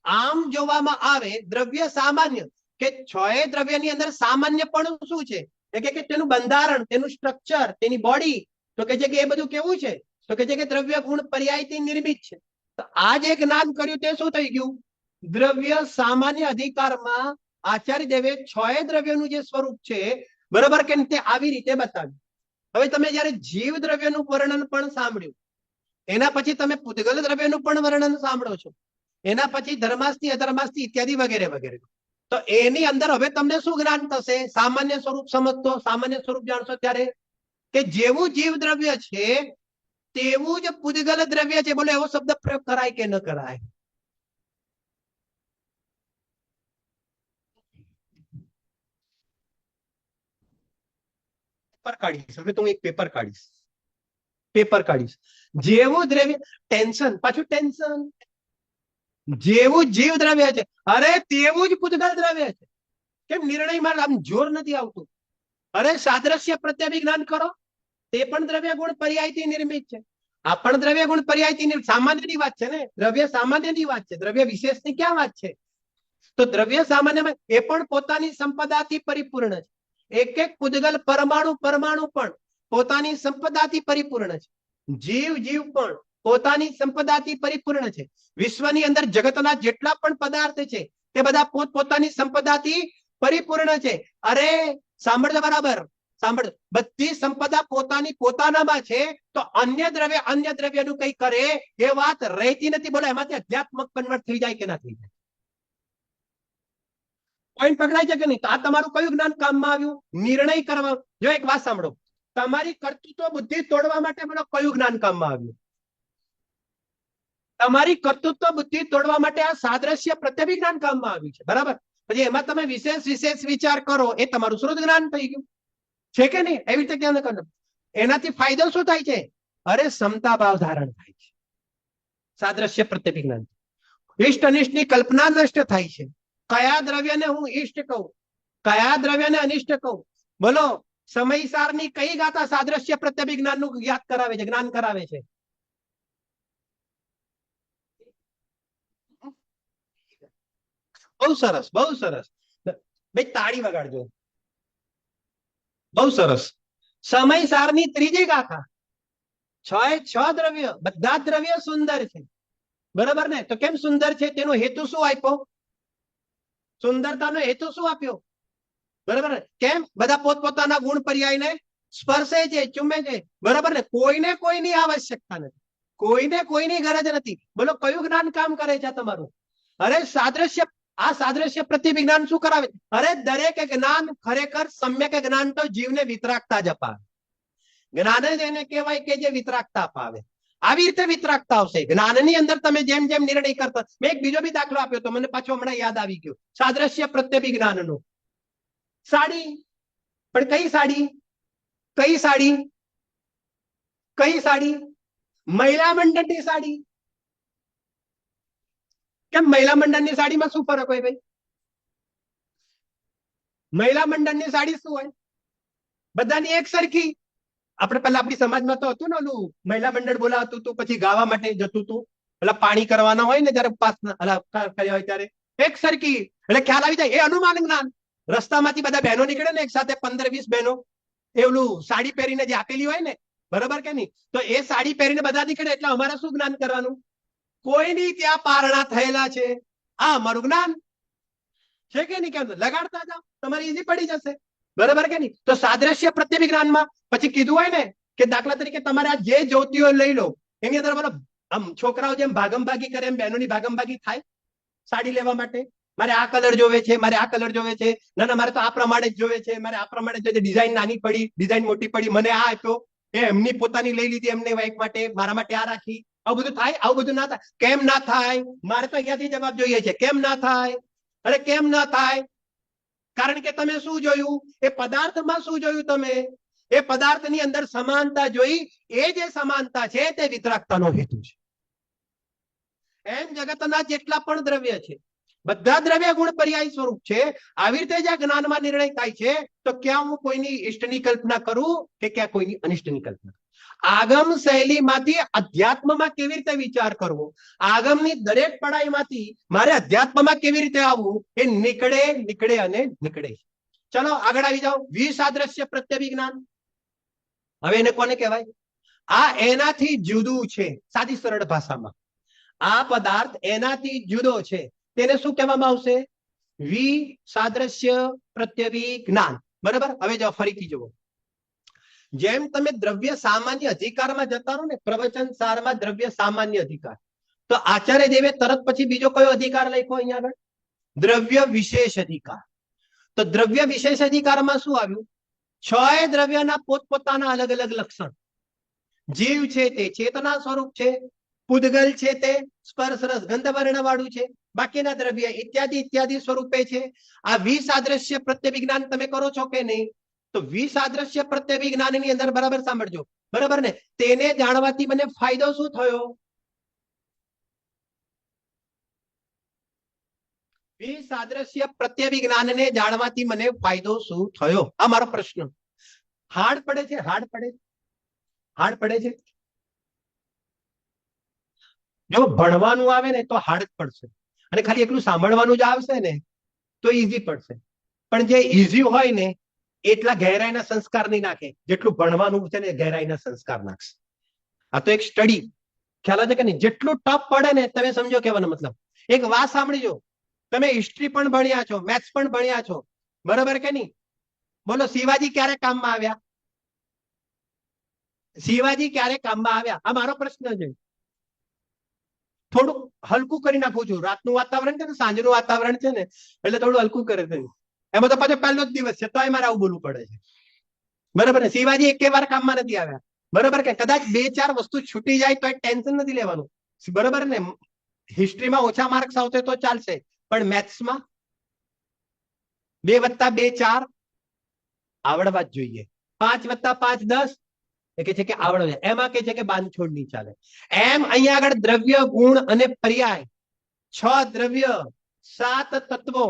આમ જોવામાં આવે દ્રવ્ય સામાન્ય, કે છ દ્રવ્યની અંદર સામાન્ય પણ શું છે? કે તેનું બંધારણ, તેનું સ્ટ્રક્ચર, તેની બોડી. તો કે છે કે એ બધું કેવું છે? તો કે છે કે દ્રવ્ય ગુણ પર્યાયથી નિર્મિત છે. તો આ જે જ્ઞાન કર્યું તે શું થઈ ગયું? દ્રવ્ય સામાન્ય અધિકારમાં આચાર્ય દેવે છ દ્રવ્યનું જે સ્વરૂપ છે, બરોબર કે તે આવી રીતે બતાવ્યું. હવે તમે જયારે જીવ દ્રવ્યનું વર્ણન પણ સાંભળ્યું, એના પછી તમે પૂતગલ દ્રવ્યનું પણ વર્ણન સાંભળો છો, એના પછી ધર્માસ્તિ અધર્માસ્તિ ઇત્યાદિ વગેરે વગેરે. તો એની અંદર હવે તમને શું જ્ઞાન થશે? સામાન્ય સ્વરૂપ સમજતો, સામાન્ય સ્વરૂપ જાણશો ત્યારે કે જેવું જીવ દ્રવ્ય છે તેવું જ પૂતગલ દ્રવ્ય છે. બોલો, એવો શબ્દ પ્રયોગ કરાય કે ન કરાય? પેપર કાઢીશ હવે તો હું એક પેપર કાઢીશ, પેપર કાઢીશ. જેવું દ્રવ્ય, ટેન્શન, પાછું ટેન્શન. જેવું જીવ દ્રવ્ય છે અરે તેવું જ પૂતગલ દ્રવ્ય છે. કેમ નિર્ણયમાં આમ જોર નથી આવતું? અરે સાદ્રશ્ય પ્રત્યભી જ્ઞાન કરો, તે પણ દ્રવ્ય ગુણ પર્યાયથી નિર્મિત છે. આ પણ દ્રવ્ય ગુણ પર્યાયથી સામાન્યની વાત છે ને, દ્રવ્ય સામાન્યની વાત છે, દ્રવ્ય વિશેષની ક્યાં વાત છે? તો દ્રવ્ય સામાન્યમાં એ પણ પોતાની સંપદાથી પરિપૂર્ણ છે. એક એક પૂતગલ પરમાણુ પરમાણુ પણ પોતાની સંપદાથી પરિપૂર્ણ છે. જીવ જીવ પણ પોતાની સંપદાથી પરિપૂર્ણ છે. વિશ્વની અંદર જગતના જેટલા પણ પદાર્થ છે તે બધા પોતપોતાની સંપદાથી પરિપૂર્ણ છે. અરે સાંભળજો બરાબર, સાંભળ, બધી સંપદા પોતાની પોતાનામાં છે તો અન્ય દ્રવ્યનું કઈ કરે એ વાત રહેતી નથી. બોલો, એમાંથી અધ્યાત્મક કન્વર્ટ થઈ જાય કે ના થઈ જાય? પોઈન્ટ પકડાય છે કે નહીં? તો આ તમારું કયું જ્ઞાન કામમાં આવ્યું? નિર્ણય કરવા. જો એક વાત સાંભળો, તમારી કર્તૃત્વ બુદ્ધિ તોડવા માટે બોલો કયું જ્ઞાન કામમાં આવ્યું? તમારી કર્તૃત્વ બુદ્ધિ તોડવા માટે આ સાદ્રશ્ય પ્રત્યભી જ્ઞાન કામમાં આવ્યું છે, બરાબર? પછી એમાં તમે વિશેષ વિશેષ વિચાર કરો, એ તમારું શ્રુત જ્ઞાન થઈ ગયું છે કે નહીં? એવી રીતે ક્યાં કરો? એનાથી ફાયદો શું થાય છે? અરે સમતા ભાવ ધારણ થાય છે. સાદ્રશ્ય પ્રત્યભી જ્ઞાન ઇષ્ટ અનિષ્ટની કલ્પના નષ્ટ થાય છે. કયા દ્રવ્યને હું ઇષ્ટ કહું, કયા દ્રવ્યને અનિષ્ટ કહું? બોલો, સમયસારની કઈ ગાથા સાદ્રશ્ય પ્રત્યભી જ્ઞાનનું યાદ કરાવે છે, જ્ઞાન કરાવે છે? બહુ સરસ, બહુ સરસ ભાઈ, તાળી વગાડજો. બહુ સરસ. સમયસારની ત્રીજી ગાથા, છ દ્રવ્ય, બધા દ્રવ્ય સુંદર છે, બરાબર ને? તો કેમ સુંદર છે? તેનો હેતુ શું આપ્યો? સુંદરતાનો હેતુ શું આપ્યો? બરાબર? કેમ? બધા પોતપોતાના ગુણ પર્યાયને સ્પર્શે છે, ચુમે છે, બરાબર ને? કોઈને કોઈની આવશ્યકતા નથી, કોઈને કોઈની ગરજ નથી. બોલો, કયું જ્ઞાન કામ કરે છે તમારું? અરે સાદ્રશ્ય, આ સાદ્રશ્ય પ્રત્યભી જ્ઞાન શું કરાવે? અરે દરેક જ્ઞાન ખરેખર સમ્યક જ્ઞાન તો જીવને વિતરાગતા જ અપાવે. જ્ઞાન જ એને કહેવાય કે જે વિતરાગતા અપાવે. આવી રીતે વિતરાગતા આવશે જ્ઞાનની અંદર. તમે જેમ જેમ નિર્ણય કરતા, મેં એક બીજો બી દાખલો આપ્યો તો મને પાછો હમણાં યાદ આવી ગયો, સાદ્રશ્ય પ્રત્યભી જ્ઞાનનો. સાડી, પણ કઈ સાડી? કઈ સાડી? કઈ સાડી? મહિલા મંડળની સાડી. કેમ મહિલા મંડળની સાડીમાં શું ફરક હોય ભાઈ? મહિલા મંડળની સાડી શું હોય? બધાની એક સરખી. આપણે પેલા આપણી સમાજમાં તો હતું ને ઓલું મહિલા મંડળ બોલાવતું હતું, પછી ગાવા માટે જતું હતું, પેલા પાણી કરવાના હોય ને જયારે ઉપાસના કર્યા હોય ત્યારે એક સરખી, એટલે ખ્યાલ આવી જાય. એ અનુમાન જ્ઞાન. રસ્તામાંથી બધા બહેનો નીકળે ને એક સાથે 15-20 બહેનો, એ ઓલું સાડી પહેરીને જે આપેલી હોય ને, બરોબર કે નહીં? તો એ સાડી પહેરીને બધા નીકળે એટલે અમારે શું જ્ઞાન કરવાનું? કોઈની ત્યાં પારણા થયેલા છે, આ અમારું જ્ઞાન છે કે નહીં? કેમ લગાડતા જાઓ, તમારે ઈઝી પડી જશે. બરાબર કે નહીં? તો સાદ્રશ્ય પ્રત્યભિજ્ઞાનમાં પછી કીધું હોય ને કે દાખલા તરીકે તમારે આ જે જોતી હોય લઈ લો, એની અંદર બોલો આમ છોકરાઓ જેમ ભાગમભાગી કરે એમ બહેનોની ભાગમભાગી થાય સાડી લેવા માટે. મારે આ કલર જોવે છે, મારે આ કલર જોવે છે, ના ના મારે તો આ પ્રમાણે જ જોવે છે, મારે આ પ્રમાણે જ ડિઝાઇન નાની પડી, ડિઝાઇન મોટી પડી, મને આ આપ્યો, એ એમની પોતાની લઈ લીધી, એમને વાઈફ માટે, મારા માટે આ રાખી. આવું બધું થાય? આવું બધું ના થાય. કેમ ના થાય? મારે તો અહીંયાથી જવાબ જોઈએ છે. કેમ ના થાય? અરે કેમ ના થાય? કારણ કે તમે શું જોયું? એ પદાર્થમાં શું જોયું તમે? એ પદાર્થની અંદર સમાનતા જોઈ. એ જે સમાનતા છે તે વિતરાગતાનો હેતુ છે. એમ જગતના જેટલા પણ દ્રવ્ય છે બધા દ્રવ્ય ગુણ પર્યાય સ્વરૂપ છે. આવી રીતે જ્યાં જ્ઞાનમાં નિર્ણય થાય છે તો ક્યાં હું કોઈની ઇષ્ટની કલ્પના કરું કે ક્યાં કોઈની અનિષ્ટની કલ્પના? આગમ શૈલીમાંથી અધ્યાત્મમાં કેવી રીતે વિચાર કરવો, આગમની દરેક પડાઈમાંથી મારે અધ્યાત્મમાં કેવી રીતે આવવું, એ નીકળે અને નીકળે. ચલો આગળ આવી જાઓ. વિસાદ્રશ્ય પ્રત્યભિજ્ઞાન. હવે એને કોને કહેવાય? આ એનાથી જુદું છે. સાદી સરળ ભાષામાં આ પદાર્થ એનાથી જુદો છે, તેને શું કહેવામાં આવશે? વિસાદ્રશ્ય પ્રત્યભિજ્ઞાન. બરાબર. હવે જો ફરીથી જુઓ, જેમ તમે દ્રવ્ય સામાન્ય અધિકારમાં જતા રહો ને, પ્રવચન સારમાં દ્રવ્ય સામાન્ય અધિકાર, તો આચાર્ય દેવે તરત પછી બીજો કયો અધિકાર લખ્યો અહીંયા આગળ? દ્રવ્ય વિશેષ અધિકાર. તો દ્રવ્ય વિશેષ અધિકારમાં શું આવ્યું? 6 દ્રવ્યના પોતપોતાના અલગ અલગ લક્ષણ. જીવ છે તે ચેતના સ્વરૂપ છે, પૂદગલ છે તે સ્પર્શ રસ ગંધ વર્ણ વાળું છે, બાકીના દ્રવ્ય ઇત્યાદિ ઇત્યાદિ સ્વરૂપે છે. આ વિસાદ્રશ્ય પ્રત્યભિજ્ઞાન તમે કરો છો કે નહીં? તો વિસાદ્રશ્ય પ્રત્યભિજ્ઞાનની અંદર બરાબર સાંભળજો, બરાબર ને? તેને જાણવાથી મને ફાયદો શું થયો? વિસાદ્રશ્ય પ્રત્યભિજ્ઞાનને જાણવાથી મને ફાયદો શું થયો? આ મારો પ્રશ્ન. હાર્ડ પડે છે? હાર્ડ પડે? હાર્ડ પડે છે? જો ભણવાનું આવે ને તો હાર્ડ પડશે, અને ખાલી એટલું સાંભળવાનું જ આવશે ને તો ઈઝી પડશે. પણ જે ઈઝી હોય ને એટલા ગહેરાઈના સંસ્કાર નહીં નાખે જેટલું ભણવાનું છે ને ગહેરાઈના સંસ્કાર નાખશે. આ તો એક સ્ટડી. ખ્યાલ છે કે નહીં? જેટલું ટફ પડે ને, તમે સમજો કહેવાનો મતલબ. એક વાત સાંભળીજો, તમે હિસ્ટ્રી પણ ભણ્યા છો, મેથ્સ પણ ભણ્યા છો, બરાબર કે નહીં? બોલો શિવાજી ક્યારે કામમાં આવ્યા? શિવાજી ક્યારે કામમાં આવ્યા? આ મારો પ્રશ્ન છે. થોડું હલકું કરી નાખું છું. રાતનું વાતાવરણ છે ને, સાંજનું વાતાવરણ છે ને, એટલે થોડું હલકું કરે છે. એમાં તો પાછો પહેલો જ દિવસ છે તો મારે આવું બોલવું પડે છે, બરાબર ને? શિવાજી એકે વાર કામમાં નથી આવ્યા, બરાબર કે? કદાચ 2-4 વસ્તુ છૂટી જાય તો ટેન્શન નથી લેવાનું, બરાબર ને? હિસ્ટ્રીમાં ઓછા માર્ક્સ આવશે તો ચાલશે, પણ મેથ્સમાં 2 + 2 4 આવડવા જ જોઈએ. 5 + 5 10 એ કે છે કે આવડે. એમાં કે છે કે બાંધછોડ નહીં ચાલે. એમ અહીંયા આગળ દ્રવ્ય ગુણ અને પર્યાય 6 દ્રવ્ય 7 તત્વો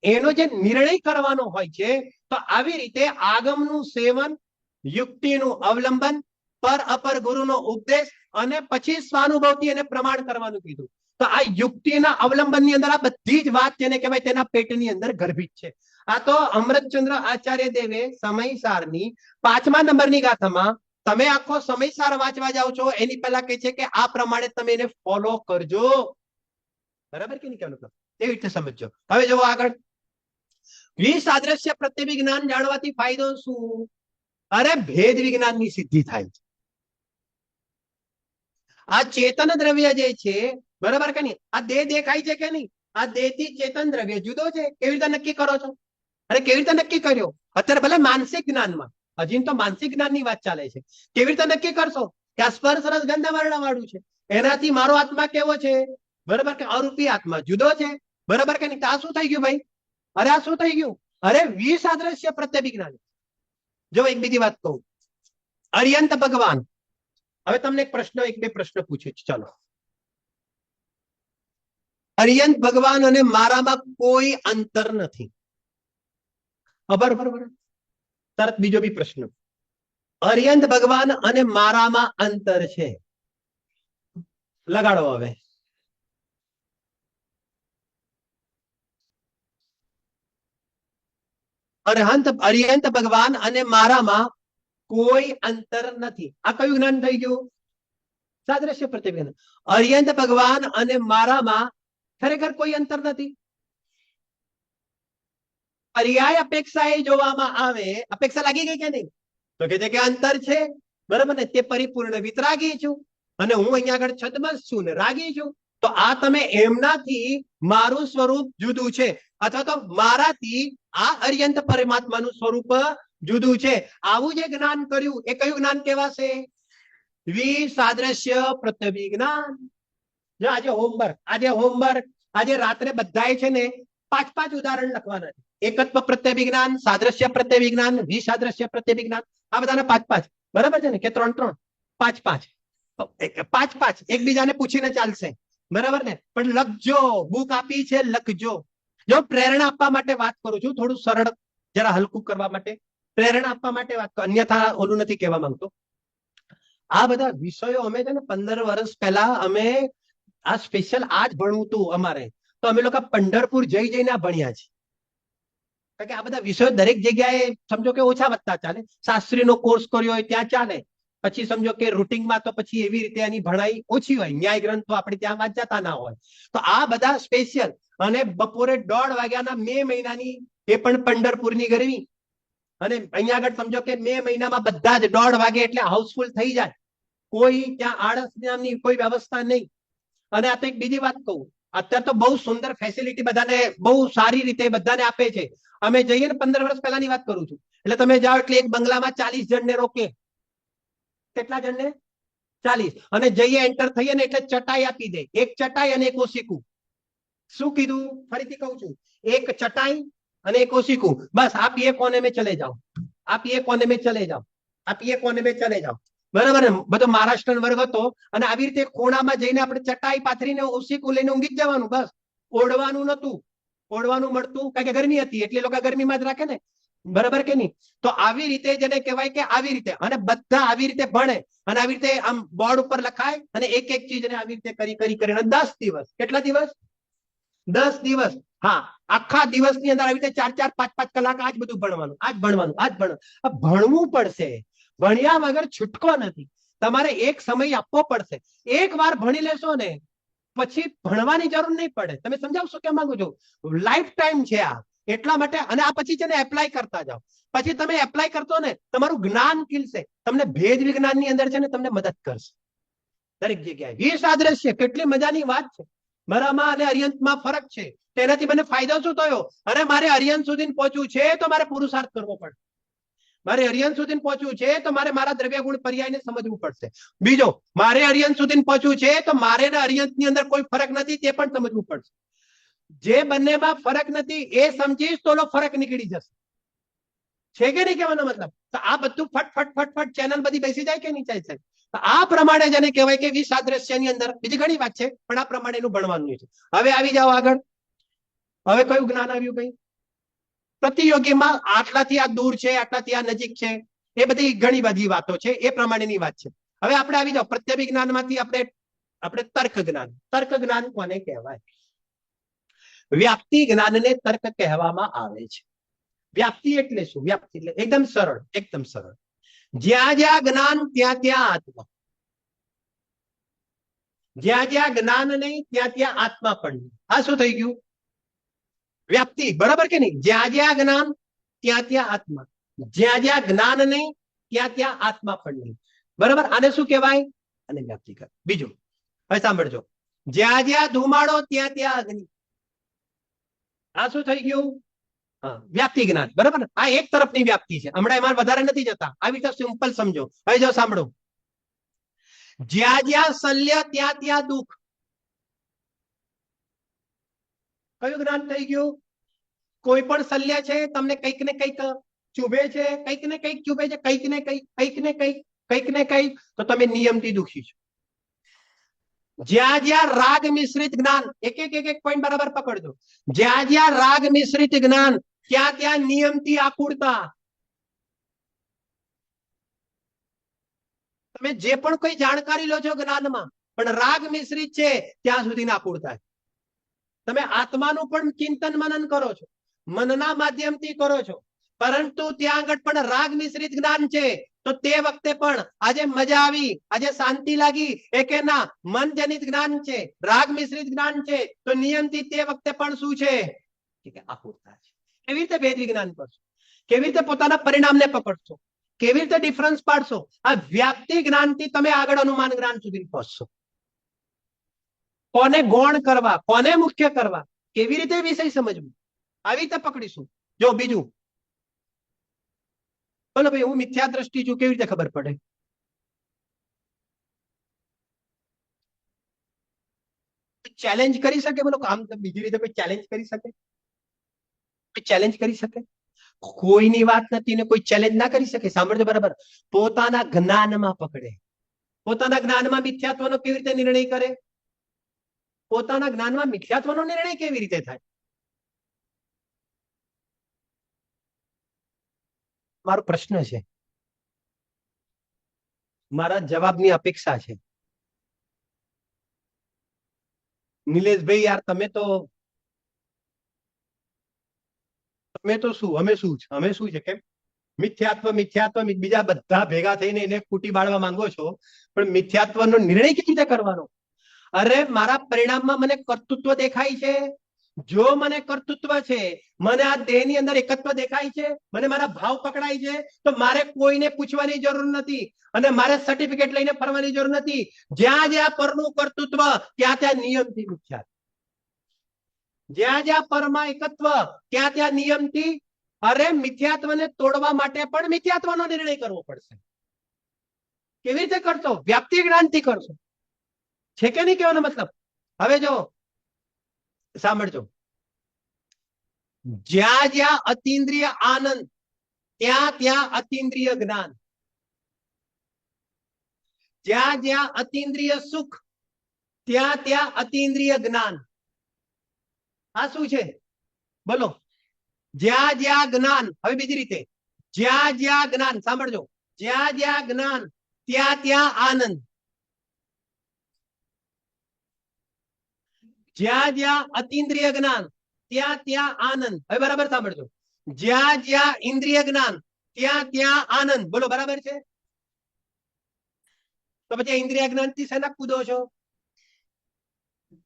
એનો જે નિર્ણય કરવાનો હોય છે, તો આવી રીતે આગમનું સેવન, યુક્તિનું અવલંબન, પર અપર ગુરુનો ઉપદેશ અને પછી સ્વાનુભવથી એને પ્રમાણ કરવાનું કીધું. તો આ યુક્તિના અવલંબનની અંદર આ બધી જ વાત જેને કહેવાય તેના પેટની અંદર ગર્ભિત છે. આ તો અમૃતચંદ્ર આચાર્ય દેવે સમયસારની 5મા નંબરની ગાથામાં તમે આખો સમયસાર વાંચવા જાઓ છો એની પહેલા કહે છે કે આ પ્રમાણે તમે એને ફોલો કરજો, બરાબર કે નહીં? કેમ એવી રીતે સમજો. હવે જો આગળ, વિસાદ્રશ્ય પ્રત્યભિજ્ઞાન જાણવાથી ફાયદો શું? અરે ભેદ વિજ્ઞાનની સિદ્ધિ થાય છે. આ ચેતન દ્રવ્ય જે છે, બરાબર કે નહીં? આ દેહ દેખાય છે કે નહીં? આ દેહથી ચેતન દ્રવ્ય જુદો છે. કેવી રીતે નક્કી કરો છો? અરે કેવી રીતે નક્કી કર્યો? અત્યારે ભલે માનસિક જ્ઞાનમાં, હજી તો માનસિક જ્ઞાનની વાત ચાલે છે. કેવી રીતે નક્કી કરશો કે આ સ્પર્શ રસ ગંધ વર્ણ વાળું છે, એનાથી મારો આત્મા કેવો છે? બરાબર કે અરૂપી આત્મા જુદો છે, બરાબર કે નહીં? તો આ શું થઈ ગયું ભાઈ? અરે આ શું થઈ ગયું? અરે વિસાદ્રશ્ય પ્રત્યભિજ્ઞાન. જો એક બીજી વાત કહું, અર્યંત ભગવાન. હવે તમને એક પ્રશ્ન, એક બે પ્રશ્ન પૂછે છે. ચાલો, અર્યંત ભગવાન અને મારામાં કોઈ અંતર નથી. બરાબર. તરત બીજો બી પ્રશ્ન, અર્યંત ભગવાન અને મારામાં અંતર છે. લગાડો હવે. અર્યંત ભગવાન અને મારામાં કોઈ અંતર નથી. આ કયું જ્ઞાન થઈ ગયું? સાદ્રશ્ય પ્રત્યય જ્ઞાન. અર્યંત ભગવાન અને મારામાં ખરેખર કોઈ અંતર નથી. પર્યાય અપેક્ષાએ જોવામાં આવે, અપેક્ષા લાગી ગઈ કે નહીં? તો કે છે કે અંતર છે. બરાબર ને? તે પરિપૂર્ણ વિતરાગી છું અને હું અહીંયા આગળ છદ્મસ છું ને રાગી છું. તો આ તમે એમનાથી મારું સ્વરૂપ જુદું છે, અથવા તો મારાથી આ અર્યંત પરમાત્માનું સ્વરૂપ જુદું છે. આવું જે જ્ઞાન કર્યું એ કયું જ્ઞાન કહેવાશે? વિસાદ્રશ્ય પ્રત્યભિજ્ઞાન. જો હોમવર્ક આજે રાત્રે બધાએ છે ને 5 ઉદાહરણ લખવાના છે. એકત્વ પ્રત્યભિજ્ઞાન, સાદ્રશ્ય પ્રત્યભિજ્ઞાન, વિસાદ્રશ્ય પ્રત્યભિજ્ઞાન, આ બધાને 5. બરાબર છે ને? કે 3, 5 એકબીજાને પૂછીને ચાલશે. બરાબર ને? પણ લખજો, બુક આપી છે, લખજો. જો પ્રેરણા આપવા માટે વાત કરું છું, થોડું સરળ, જરા હલકું કરવા માટે, પ્રેરણા આપવા માટે વાત કરું, અન્યથા ઓલું નથી કહેવા માંગતો. આ બધા વિષયો અમે છે ને 15 વર્ષ પહેલા અમે આ સ્પેશિયલ આજ ભણવું હતું અમારે, તો અમે લોકો પંઢરપુર જઈને ભણ્યા છે. કારણ કે આ બધા વિષયો દરેક જગ્યાએ સમજો કે ઓછા વધતા ચાલે. શાસ્ત્રીનો કોર્સ કર્યો હોય ત્યાં ચાલે, પછી સમજો કે રૂટિનમાં તો પછી એવી રીતે એની ભણાઈ ઓછી હોય, ન્યાય ગ્રંથો આપણે ત્યાં વાંચતા ના હોય. તો આ બધા સ્પેશિયલ. અને બપોરે 1:30 વાગ્યાના મે મહિનાની એ પણ પંઢરપુરની ગરમી, અને અહીંયા આગળ સમજો કે મે મહિનામાં બધા જ 1:30 વાગે એટલે હાઉસફુલ થઈ જાય. કોઈ ત્યાં આળસ નામની કોઈ વ્યવસ્થા નહીં. અને આ તો એક બીજી વાત કહું, અત્યારે તો બહુ સુંદર ફેસિલિટી બધાને બહુ સારી રીતે બધાને આપે છે. અમે જઈએ ને 15 વર્ષ પહેલાની વાત કરું છું, એટલે તમે જાઓ એટલે એક બંગલામાં 40 જણને રોકે. કેટલા જણને? 40. અને જઈએ એન્ટર થઈએ ને એટલે ચટાઈ આપી દે, એક ચટાઈ અને એક ઓશીકું. શું કીધું? ફરીથી કહું છું, એક ચટાઈ અને એક ઓશીકું. બસ आप ये कोने में चले जाओ, आप ये कोने में चले जाओ, आप ये कोने में चले जाओ. બરાબર ને? બધો મહારાષ્ટ્ર વર્ગ હતો, અને આવી રીતે ખૂણામાં જઈને આપણે ચટાઈ પાથરીને ઓશીકું લઈને ઊંઘી જ જવાનું. બસ ઓઢવાનું નતું, ઓઢવાનું મળતું, કારણ કે ગરમી હતી એટલે લોકો ગરમીમાં જ રાખે ને. બરાબર કે નહીં? તો આવી રીતે જેને કહેવાય કે આવી રીતે, અને બધા આવી રીતે ભણે, અને આવી રીતે આમ બોર્ડ ઉપર લખાય, અને એક એક ચીજને આવી રીતે કરીને 10 દિવસ. કેટલા દિવસ? 10 દિવસ. હા, આખા દિવસની અંદર આવી રીતે 4, 5 કલાક આજ બધું ભણવાનું, આજ ભણવાનું. ભણવું પડશે. ભણ્યા વગર છૂટકો નથી. તમારે એક સમય આપવો પડશે. એક વાર ભણી લેશો ને પછી ભણવાની જરૂર નહીં પડે. તમે સમજાવશો કેમ માંગુ છો? લાઈફ ટાઈમ છે આ, એટલા માટે. અને આ પછી છે ને એપ્લાય કરતા જાઓ. પછી તમે એપ્લાય કરતો ને તમારું જ્ઞાન ખીલશે. તમને ભેદ વિજ્ઞાનની અંદર છે ને તમને મદદ કરશે દરેક જગ્યાએ. વિસાદ્રશ્ય કેટલી મજાની વાત છે. મારામાં અને અર્યંતમાં ફરક છે. તેનાથી મને ફાયદો શું થયો? અને મારે અર્યંત સુધી પહોંચવું છે તો મારે પુરુષાર્થ કરવો પડે. મારે અર્યંત સુધી પહોંચવું છે તો મારે મારા દ્રવ્ય ગુણ પર્યાયને સમજવું પડશે. બીજો, મારે અર્યંત સુધી પહોંચવું છે તો મારે અર્યંતની અંદર કોઈ ફરક નથી તે પણ સમજવું પડશે. જે બંનેમાં ફરક નથી એ સમજીશ તો ફરક નીકળી જશે. છે કે નહીં કહેવાનો મતલબ? તો આ બધું ફટ ચેનલ બધી બેસી જાય કે નહીં જાય? તો આ પ્રમાણે જેને કહેવાય કે વિસાદ્રશ્યની અંદર બીજી ઘણી વાત છે, પણ આ પ્રમાણે એનું ભણવાનું છે. હવે આવી જાઓ આગળ. હવે કયું જ્ઞાન આવ્યું ભાઈ? પ્રતિયોગીમાં આટલાથી આ દૂર છે, આટલાથી આ નજીક છે, એ બધી ઘણી બધી વાતો છે, એ પ્રમાણેની વાત છે. હવે આપણે આવી જાઓ પ્રત્યભિજ્ઞાનમાંથી આપણે તર્ક જ્ઞાન. તર્ક જ્ઞાન કોને કહેવાય? વ્યાપ્તિ જ્ઞાનને તર્ક કહેવામાં આવે છે. વ્યાપ્તિ એટલે શું? વ્યાપ્તિ એટલે એકદમ સરળ. જ્યાં જ્યાં જ્ઞાન ત્યાં ત્યાં આત્મા. જ્યાં જ્યાં જ્ઞાન નહીં ત્યાં ત્યાં આત્મા પણ નહીં. આ શું થઈ ગયું? વ્યાપ્તિ. બરાબર કે નહીં? જ્યાં જ્યાં જ્ઞાન ત્યાં ત્યાં આત્મા. જ્યાં જ્યાં જ્ઞાન નહીં ત્યાં ત્યાં આત્મા પણ નહીં. બરાબર? આને શું કહેવાય? અને વ્યાપ્તિ કર. બીજું હવે સાંભળજો, જ્યાં જ્યાં ધુમાડો ત્યાં ત્યાં અગ્નિ. આ શું થઈ ગયું? વ્યાપ્તિ જ્ઞાન. બરાબર? આ એક તરફની વ્યાપ્તિ છે. હમણાં એમાં વધારે નથી જતા, આવી તો સિમ્પલ સમજો. હવે જો સાંભળો, જ્યાં જ્યાં શલ્ય ત્યાં ત્યાં દુઃખ. કયું જ્ઞાન થઈ ગયું? કોઈ પણ શલ્ય છે તમને કંઈક ને કંઈક ચૂભે છે, કંઈક ને કંઈક ચૂભે છે, કંઈક ને કંઈક કંઈક ને કંઈક તો તમે નિયમથી દુખી છો. જ્યાં જ્યાં રાગ મિશ્રિત જ્ઞાન, એક એક એક એક પોઈન્ટ બરાબર પકડજો. જ્યાં જ્યાં રાગ મિશ્રિત જ્ઞાન, ત્યાં ત્યાં નિયમથી આકુળતા. તમે જે પણ કોઈ જાણકારી લો છો જ્ઞાનમાં, પણ રાગ મિશ્રિત છે ત્યાં સુધી આકુળતા છે. તમે આત્માનું પણ ચિંતન મનન કરો છો, મનના માધ્યમથી કરો છો, પરંતુ ત્યાં આગળ પણ રાગ મિશ્રિત જ્ઞાન છે. તો તે વખતે પણ આજે મજા આવી, આજે શાંતિ લાગી, એ કે ના, મન જનિત જ્ઞાન છે, રાગ મિશ્રિત જ્ઞાન છે, તો નિયમથી તે વખતે પણ શું છે કે આકુળતા છે. કેવી રીતે ભેદ વિજ્ઞાન કરશો? કેવી રીતે પોતાના પરિણામને પકડશો? કેવી રીતે ડિફરન્સ પાડશો? આ વ્યાપ્તિ જ્ઞાનથી તમે આગળ અનુમાન જ્ઞાન સુધી પહોંચશો. કોને ગૌણ કરવા, કોને મુખ્ય કરવા, કેવી રીતે વિષય સમજવું, આવી રીતે પકડીશું. જો બીજું બોલો ભાઈ, હું મિથ્યા દ્રષ્ટિ છું, કેવી રીતે ખબર પડે? ચેલેન્જ કરી શકે? બોલો, આમ બીજી રીતે કોઈ ચેલેન્જ કરી શકે? કોઈ ચેલેન્જ કરી શકે? કોઈની વાત નથી ને કોઈ ચેલેન્જ ના કરી શકે. સાંભળજો બરાબર. પોતાના જ્ઞાનમાં પકડે. પોતાના જ્ઞાનમાં મિથ્યાત્વનો કેવી રીતે નિર્ણય કરે? પોતાના જ્ઞાનમાં મિથ્યાત્વનો નિર્ણય કેવી રીતે થાય? મારો પ્રશ્ન છે, મારા જવાબની અપેક્ષા છે. નિલેશભાઈ યાર, તમે તો શું, અમે શું છે, અમે શું છે? કેમ મિથ્યાત્વ મિથ્યાત્વ બીજા બધા ભેગા થઈને એને કૂટી બાળવા માંગો છો, પણ મિથ્યાત્વનો નિર્ણય કેવી રીતે કરવાનો? અરે મારા પરિણામમાં મને કર્તૃત્વ દેખાય છે. જો મને કર્તૃત્વ છે, મને આ દેહની અંદર એકત્વ દેખાય છે, મને મારા ભાવ પકડાય છે, તો મારે કોઈને પૂછવાની જરૂર નથી અને મારે સર્ટિફિકેટ લઈને ફરવાની જરૂર નથી. જ્યાં જ્યાં પરનું કર્તૃત્વ, ત્યાં ત્યાં નિયમથી મિથ્યાત્વ. જ્યાં જ્યાં પરમાં એકત્વ, ત્યાં ત્યાં નિયમથી. અરે મિથ્યાત્વને તોડવા માટે પણ મિથ્યાત્વનો નિર્ણય કરવો પડશે. કેવી રીતે કરશો? વ્યાપ્તિ જ્ઞાનથી કરશો. છે કે નહીં કહેવાનો મતલબ? હવે જો સાંભળજો. જ્યાં જ્યાં અતિન્દ્રિય આનંદ, ત્યાં ત્યાં અતિન્દ્રિય જ્ઞાન. જ્યાં જ્યાં અતિન્દ્રિય સુખ, ત્યાં ત્યાં અતિન્દ્રિય જ્ઞાન. આ શું છે બોલો? જ્યાં જ્યાં જ્ઞાન. હવે બીજી રીતે, જ્યાં જ્યાં જ્ઞાન, સાંભળજો, જ્યાં જ્યાં જ્ઞાન, ત્યાં ત્યાં આનંદ. જ્યાં જ્યાં અતિન્દ્રિય જ્ઞાન, ત્યાં ત્યાં આનંદ. હવે બરાબર સાંભળજો. જ્યાં જ્યાં ઇન્દ્રિય જ્ઞાન, ત્યાં ત્યાં આનંદ. બોલો, બરાબર છે? તો પછી ઇન્દ્રિય જ્ઞાન થી શેના કૂદો છો?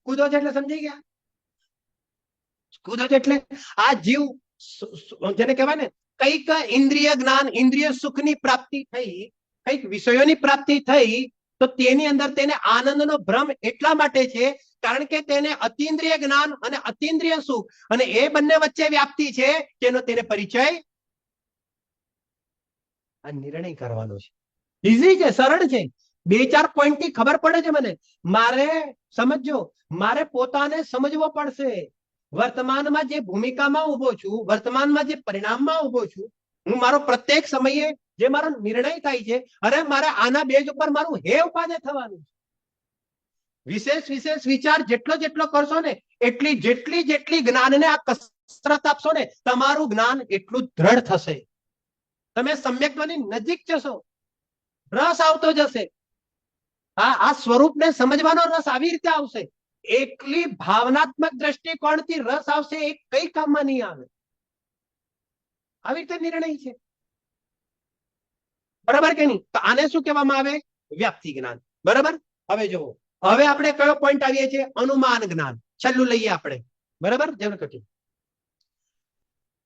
કૂદો છો એટલે સમજી ગયા? કૂદો છો એટલે આ જીવ, જેને કહેવાય ને, કઈક ઇન્દ્રિય જ્ઞાન, ઇન્દ્રિય સુખની પ્રાપ્તિ થઈ, કઈક વિષયોની પ્રાપ્તિ થઈ, તો તેની અંદર તેને આનંદનો ભ્રમ એટલા માટે છે કારણ કે તેને અતિન્દ્રિય જ્ઞાન અને અતિન્દ્રિય સુખ, અને એ બંને વચ્ચે વ્યાપ્તિ છે, તેનો તેને પરિચય. આ નિર્ણય કરવાનો છે. ઈઝી છે, સરળ છે. 2-4 પોઈન્ટ થી ખબર પડે છે મને. મારે સમજો, મારે પોતાને સમજવો પડશે. વર્તમાનમાં જે ભૂમિકામાં ઉભો છું, વર્તમાનમાં જે પરિણામમાં ઉભો છું, હું મારો પ્રત્યેક સમયે જે મારો નિર્ણય થાય છે, અરે મારે આના બેઝ ઉપર મારું હેવ પાને થવાનું છે. વિશેષ વિશેષ વિચાર જેટલો જેટલો કરશો ને, એટલી જેટલી જેટલી જ્ઞાનને આ કસરત આપશો ને, તમારું જ્ઞાન એટલું દ્રઢ થશે. તમે સમ્યક્ત્વની નજીક જશો, રસ આવતો જશે. આ સ્વરૂપને સમજવાનો રસ આવી રીતે આવશે. એકલી ભાવનાત્મક દ્રષ્ટિકોણથી રસ આવશે એ કઈ કામમાં નહીં આવે. આવી રીતે નિર્ણય છે. બરાબર કે નહીં? તો આને શું કહેવામાં આવે? વ્યાપ્તિ જ્ઞાન. બરાબર. હવે જુઓ, હવે આપણે કયો પોઈન્ટ આવીએ છીએ? અનુમાન જ્ઞાન. છેલ્લું લઈએ આપણે. બરાબર. જેમ કહ્યું,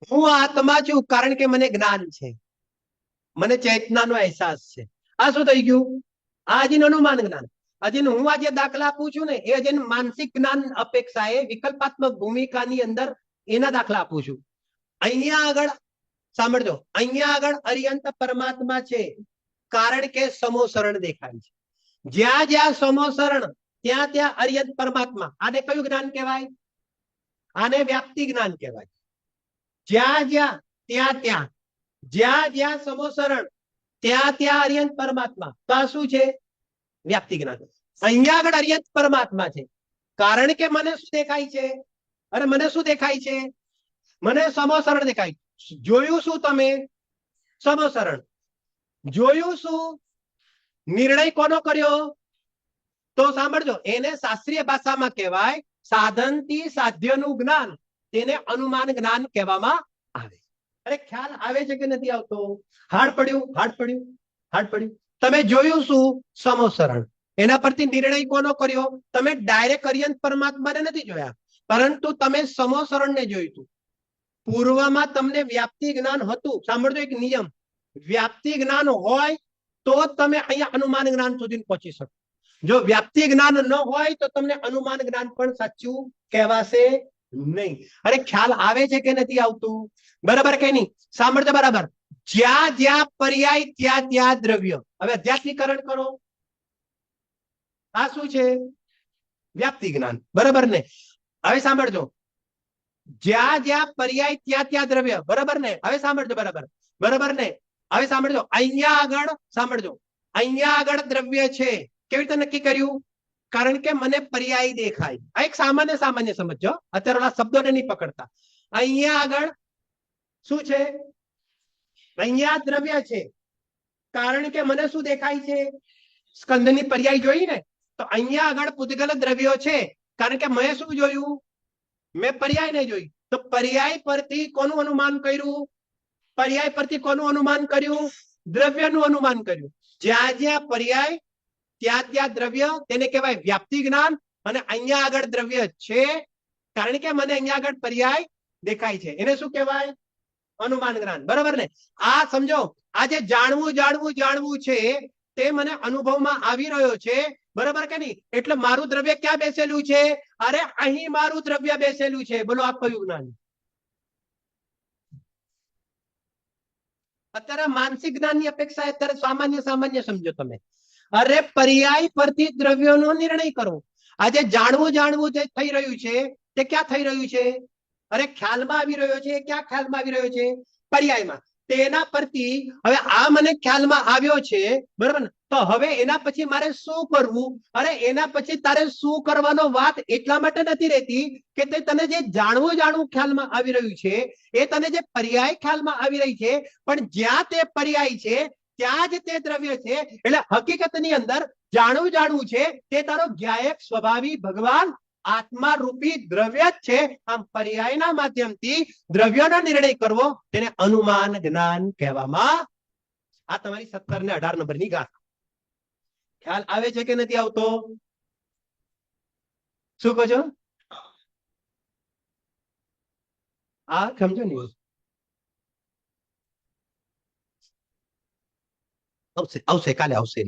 હું આત્મા છું કારણ કે મને જ્ઞાન છે, મને ચેતનાનો અહેસાસ છે. આ શું થઈ ગયું? આ હજી અનુમાન જ્ઞાન. હજી હું આજે દાખલા આપું છું ને, એ હજી માનસિક જ્ઞાન અપેક્ષાએ વિકલ્પાત્મક ભૂમિકાની અંદર એના દાખલા આપું છું. અહીંયા આગળ સાંભળજો, અહીંયા આગળ અરિયંત પરમાત્મા છે કારણ કે સમોસરણ દેખાય છે. જ્યાં જ્યાં સમોસરણ, ત્યાં ત્યાં અરિયંત પરમાત્મા. આને કયું જ્ઞાન કહેવાય? આને વ્યાપ્તિ જ્ઞાન કહેવાય. જ્યાં જ્યાં, ત્યાં ત્યાં, જ્યાં જ્યાં સમોસરણ, ત્યાં ત્યાં અર્યંત પરમાત્મા. તો આ શું છે? વ્યાપ્તિ જ્ઞાન. અહીંયા આગળ અર્યંત પરમાત્મા છે. કારણ કે મને શું દેખાય છે? અરે મને શું દેખાય છે? મને સમોસરણ દેખાય. જોયું શું તમે? સમોસરણ. જોયું શું? નિર્ણય કોનો કર્યો? તો સાંભળજો, એને શાસ્ત્રીય ભાષામાં કહેવાય સાધનથી સાધ્યનું જ્ઞાન. તેને અનુમાન જ્ઞાન કહેવામાં આવે. અરે ખ્યાલ આવે છે કે નથી આવતો? હાડ પડ્યું, હાડ પડ્યું, હાડ પડ્યું. તમે જોયું શું? સમોસરણ. એના પરથી નિર્ણય કોનો કર્યો? તમે ડાયરેક્ટ અર્યંત પરમાત્માને નથી જોયા, પરંતુ તમે સમોસરણને જોયું હતું. પૂર્વમાં તમને વ્યાપ્તિ જ્ઞાન હતું. સાંભળજો એક નિયમ, વ્યાપ્તિ જ્ઞાન હોય તો તમે અહીંયા અનુમાન જ્ઞાન સુધી પહોંચી શકો. જો વ્યાપ્તિ જ્ઞાન ન હોય તો તમને અનુમાન જ્ઞાન પણ સાચું કહેવાશે નહીં. અરે ખ્યાલ આવે છે કે નથી આવતું? બરાબર કે નહીં? સાંભળજો બરાબર. જ્યાં જ્યાં પર્યાય ત્યાં ત્યાં દ્રવ્ય. હવે અધ્યાત્મીકરણ કરો. આ શું છે? વ્યાપ્તિ જ્ઞાન. બરાબર ને? હવે સાંભળજો, જ્યાં જ્યાં પર્યાય ત્યાં ત્યાં દ્રવ્ય. બરાબર ને? હવે સાંભળજો બરાબર. બરાબર ને? હવે સાંભળજો, અહીંયા આગળ સાંભળજો, અહીંયા આગળ દ્રવ્ય છે. કેવી રીતે નક્કી કર્યું? કારણ કે મને પર્યાય દેખાય. આ એક સામાન્ય સામાન્ય સમજો, અત્યારે ઓલા શબ્દોને નહીં પકડતા. અહીંયા આગળ શું છે? અહીંયા દ્રવ્ય છે. કારણ કે મને શું દેખાય છે? સ્કંદની પર્યાય જોઈ ને, તો અહીંયા આગળ પૂતગલ દ્રવ્યો છે. કારણ કે મેં શું જોયું? મેં પર્યાય નહીં જોઈ. તો પર્યાય પરથી કોનું અનુમાન કર્યું? પર્યાય પરથી કોનું અનુમાન કર્યું? દ્રવ્યનું અનુમાન કર્યું. જ્યાં જ્યાં પર્યાય ત્યાં ત્યાં દ્રવ્ય, તેને કહેવાય વ્યાપ્તિ જ્ઞાન. અને અહીંયા આગળ દ્રવ્ય છે કારણ કે મને અહીંયા આગળ પર્યાય દેખાય છે. એને શું કહેવાય? અનુમાન જ્ઞાન. બરાબર ને? આ સમજો, આ જે જાણવું જાણવું જાણવું છે તે મને અનુભવમાં આવી રહ્યો છે. બરાબર કે નહીં? એટલે મારું દ્રવ્ય ક્યાં બેસેલું છે? અરે અહીં મારું દ્રવ્ય બેસેલું છે. બોલો આ કયું જ્ઞાન? અત્યારે માનસિક જ્ઞાનની અપેક્ષા અત્યારે સામાન્ય સામાન્ય સમજો તમે. અરે પર્યાય પરથી દ્રવ્યોનો નિર્ણય કરો. આજે જાણવું જાણવું જે થઈ રહ્યું છે તે ક્યાં થઈ રહ્યું છે? અરે ખ્યાલમાં આવી રહ્યો છે. ક્યાં ખ્યાલમાં આવી રહ્યો છે? પર્યાયમાં. તેના પરથી હવે આ મને ખ્યાલમાં આવ્યો છે. બરાબર ને? તો હવે એના પછી મારે શું કરવું? અરે એના પછી તારે શું કરવાનો વાત એટલા માટે નથી રહેતી કે તે તને જે જાણવું જાણવું ખ્યાલમાં આવી રહ્યું છે, એ તને જે પર્યાય ખ્યાલમાં આવી રહી છે, પણ જ્યાં તે પર્યાય છે ત્યાં જ તે દ્રવ્ય છે. એટલે હકીકતની અંદર જાણવું જાણવું છે તે તારો જ્ઞાયક સ્વભાવી ભગવાન આત્મા રૂપી દ્રવ્ય જ છે. આમ પર્યાયના માધ્યમથી દ્રવ્યનો નિર્ણય કરવો તેને અનુમાન જ્ઞાન કહેવામાં. આ તમારી 17 ને 18 નંબરની ગાથા. ખ્યાલ આવે છે કે નથી આવતો? શું કહો છો? આ સમજો ને? આવશે આવશે, કાલે આવશે.